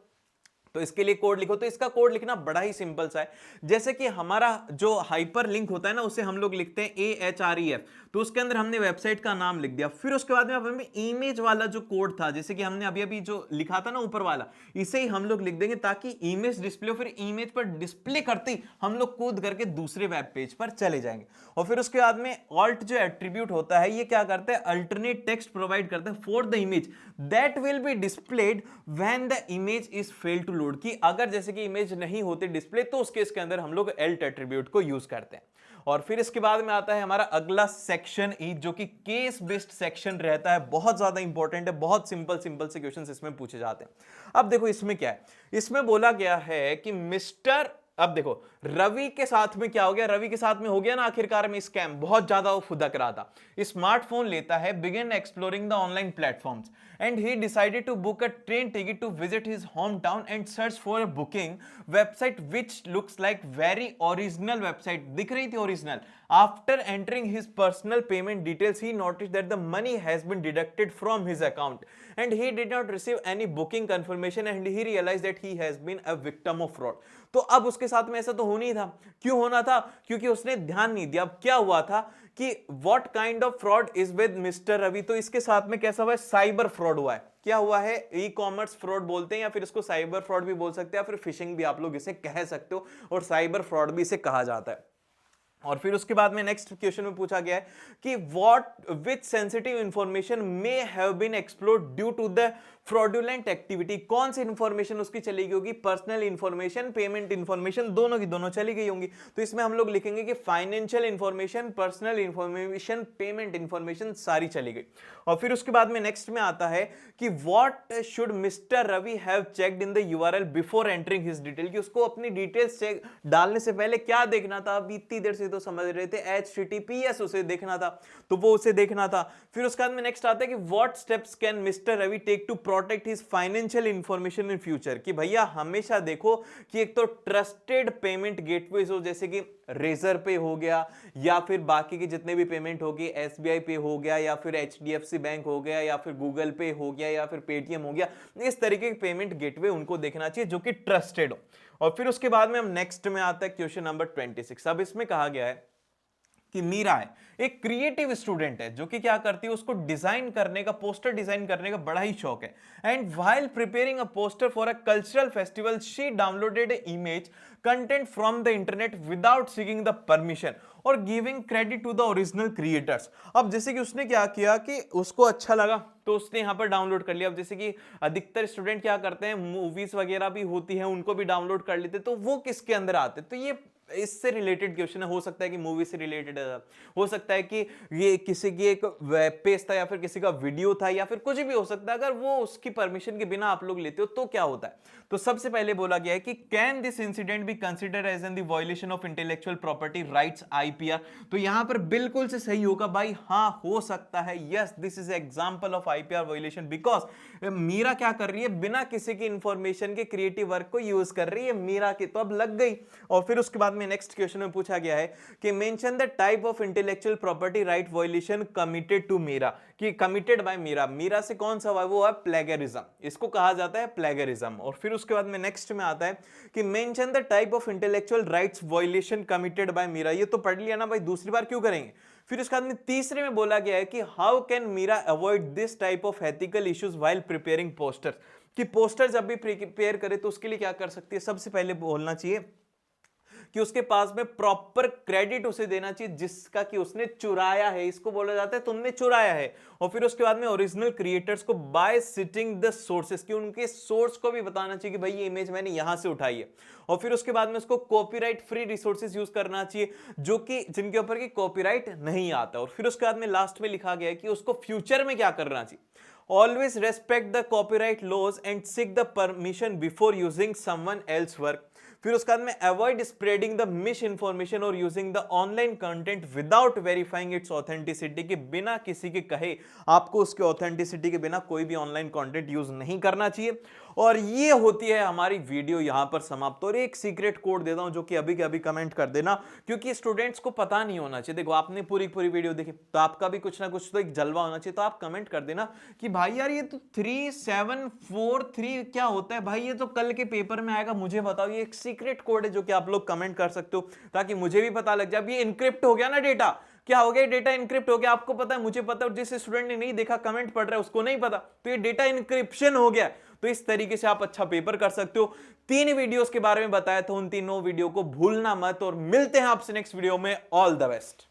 तो इसके लिए कोड लिखो, तो इसका कोड लिखना बड़ा ही सिंपल सा है, जैसे कि हमारा जो हाइपर लिंक होता है ना, उसे हम लोग लिखते हैं AHREF, तो उसके अंदर हमने वेबसाइट का नाम लिख दिया। फिर उसके बाद में अब हमें इमेज वाला जो कोड था, जैसे कि हमने अभी अभी जो लिखा था ना ऊपर वाला, इसे ही हम लोग लिख देंगे ताकि इमेज डिस्प्ले, फिर इमेज पर डिस्प्ले करते ही हम लोग कूद करके दूसरे वेब पेज पर चले जाएंगे। और फिर उसके बाद में ऑल्ट जो एट्रीब्यूट होता है, ये क्या करते हैं, अल्टरनेट टेक्स्ट प्रोवाइड करते हैं for the image that will be displayed when the image is fail to load, कि अगर जैसे कि इमेज नहीं होती डिस्प्ले तो उस केस के अंदर हम लोग एल्ट एट्रीब्यूट को यूज करते हैं। और फिर इसके बाद में आता है हमारा अगला सेक्शन ई, जो कि केस बेस्ड सेक्शन रहता है, बहुत ज्यादा इंपॉर्टेंट है, बहुत सिंपल सिंपल से क्वेश्चंस इसमें पूछे जाते हैं। अब देखो इसमें क्या है, इसमें बोला गया है कि मिस्टर, अब देखो रवि के साथ में क्या हो गया, रवि के साथ में हो गया ना आखिरकार में स्कैम, बहुत ज्यादा वो फुदक रहा था। स्मार्टफोन लेता है, begin exploring the online platforms and he decided to book a train ticket to visit his hometown and search for a booking website which looks like very original website, दिख रही थी original. After entering his personal payment details he noticed that the money has been deducted from his account and he did not receive any booking confirmation and he realised that he has been a victim of fraud. तो अब उसके साथ में ऐसा तो होना ही था, क्यों होना था, क्योंकि उसने ध्यान नहीं दिया। अब क्या हुआ था कि what kind of fraud is with mister Ravi, तो इसके साथ में कैसा हुआ है, साइबर फ्रॉड हुआ है। क्या हुआ है, ई कॉमर्स फ्रॉड बोलते हैं, या फिर इसको साइबर फ्रॉड भी बोल सकते हैं, या फिर फिशिंग भी आप लोग इसे कह सकते हो, और साइबर फ्रॉड भी इसे कहा जाता है। और फिर उसके बाद में नेक्स्ट क्वेश्चन में पूछा गया है कि what which sensitive information may have been explored due to the fraudulent activity, कौन सी इंफॉर्मेशन उसकी चली गई होगी, पर्सनल इंफॉर्मेशन, पेमेंट इंफॉर्मेशन, दोनों की दोनों चली गई होंगी। तो इसमें हम लोग लिखेंगे कि financial information, personal information, payment information सारी चली गई। और फिर उसके बाद में नेक्स्ट में आता है कि what should mister Ravi have checked in the URL before entering his detail, कि उसको अपनी डिटेल्स चेक डालने से पहले क्या देखना था, अभी इतनी देर से तो समझ रहे थे HTTPS उसे देखना था, तो वो उसे देखना था। फिर उसके बाद में नेक्स्ट आता है कि what steps can mister Ravi take to protect his financial information in future, कि भैया हमेशा देखो कि एक तो ट्रस्टेड पेमेंट गेटवेज हो, जैसे कि रेजर पे हो गया, या फिर बाकी के जितने भी पेमेंट होगी, SBI पे हो गया, या फिर HDFC बैंक हो गया, या फिर गूगल पे हो गया, या फिर पेटीएम हो गया, इस तरीके के पेमेंट गेटवे उनको देखना चाहिए जो कि ट्रस्टेड हो। और फिर उसके बाद में हम नेक्स्ट में आता है क्वेश्चन नंबर 26। अब इसमें कहा गया है कि मीरा है, एक क्रिएटिव स्टूडेंट है, जो कि क्या करती है, उसको डिजाइन करने का, पोस्टर डिजाइन करने का बड़ा ही शौक है। And while preparing a poster for a cultural festival she downloaded a image content from the internet without seeking the permission और giving credit to the original creators. अब जैसे कि उसने क्या किया कि उसको अच्छा लगा तो उसने यहाँ पर डाउनलोड कर लिया। अब जैसे कि अधिकतर स्टूडेंट क्या करते हैं, मूवीज वगैरह भी होती हैं उनको भी डाउनलोड कर लेते, तो वो किसके अंदर आते, तो ये इससे रिलेटेड क्वेश्चन है, हो सकता है कि मूवी से रिलेटेड है, हो सकता है कि ये किसी की एक वेब पेज था या फिर किसी का वीडियो था या फिर कुछ भी हो सकता है। अगर वो उसकी परमिशन के बिना आप लोग लेते हो तो क्या होता है। तो सबसे पहले बोला गया है कि can this incident be consider as an the violation of intellectual property rights IPR. तो यहां पर बिल्कुल से सही होगा भाई, हाँ हो सकता है, yes this is example of IPR violation, because Meera क्या कर रही है, बिना किसी की इंफॉर्मेशन के क्रिएटिव वर्क को यूज कर रही है मीरा की, तो अब लग गई। और फिर उसके बाद में नेक्स्ट क्वेश्चन में पूछा गया है कि mention the type of intellectual property right violation committed to Meera, कि कमिटेड बाय मीरा, मीरा से कौन सा हुआ, वो है प्लेगरिज्म, इसको कहा जाता है प्लेगरिज्म। और फिर उसके बाद में नेक्स्ट में आता है कि mention the type of intellectual rights violation committed by Meera, ये तो पढ़ लिया ना भाई, दूसरी बार क्यों करेंगे। फिर उसके बाद में तीसरे में बोला गया है कि how can Meera avoid this type of ethical issues while preparing posters, कि पोस्टर जब भी प्रिपेयर करे तो उसके लिए क्या कर सकती है, सबसे पहले बोलना चाहिए कि उसके पास में प्रॉपर क्रेडिट उसे देना चाहिए जिसका कि उसने चुराया है, इसको बोला जाता है तुमने चुराया है। और फिर उसके बाद में ओरिजिनल क्रिएटर्स को बाय सिटिंग द सोर्सेस, कि उनके सोर्स को भी बताना चाहिए कि भाई ये इमेज मैंने यहां से उठाई है। और फिर उसके बाद में उसको कॉपीराइट फ्री रिसोर्सेज यूज करना चाहिए जो कि जिनके ऊपर की कॉपीराइट नहीं आता। और फिर उसके बाद में लास्ट में लिखा गया है कि उसको फ्यूचर में क्या करना चाहिए, always respect the copyright laws and seek the permission before using someone else's work। फिर उसके बाद में avoid spreading the misinformation और using the online content without verifying its authenticity, के बिना किसी के कहे आपको उसके ऑथेंटिसिटी के बिना कोई भी ऑनलाइन कंटेंट यूज नहीं करना चाहिए। और ये होती है हमारी वीडियो यहां पर समाप्त। और एक सीक्रेट कोड देता हूं जो कि अभी के अभी कमेंट कर देना, क्योंकि स्टूडेंट्स को पता नहीं होना चाहिए। देखो आपने पूरी पूरी वीडियो देखी तो आपका भी कुछ ना कुछ तो एक जलवा होना चाहिए, तो आप कमेंट कर देना कि भाई यार ये तो 3743 क्या होता है भाई, ये तो कल के पेपर में आएगा, मुझे बताओ। ये एक सीक्रेट कोड है जो कि आप लोग कमेंट कर सकते हो ताकि मुझे भी पता लग जाए। अब ये इनक्रिप्ट हो गया ना डेटा, क्या हो गया, डेटा इनक्रिप्ट हो गया, आपको पता है, मुझे पता है, जिस स्टूडेंट ने नहीं देखा कमेंट पढ़ रहा है उसको नहीं पता, तो ये डेटा इनक्रिप्शन हो गया। तो इस तरीके से आप अच्छा पेपर कर सकते हो। 3 वीडियोस के बारे में बताया था, उन तीनों वीडियो को भूलना मत। और मिलते हैं आपसे नेक्स्ट वीडियो में। All the best.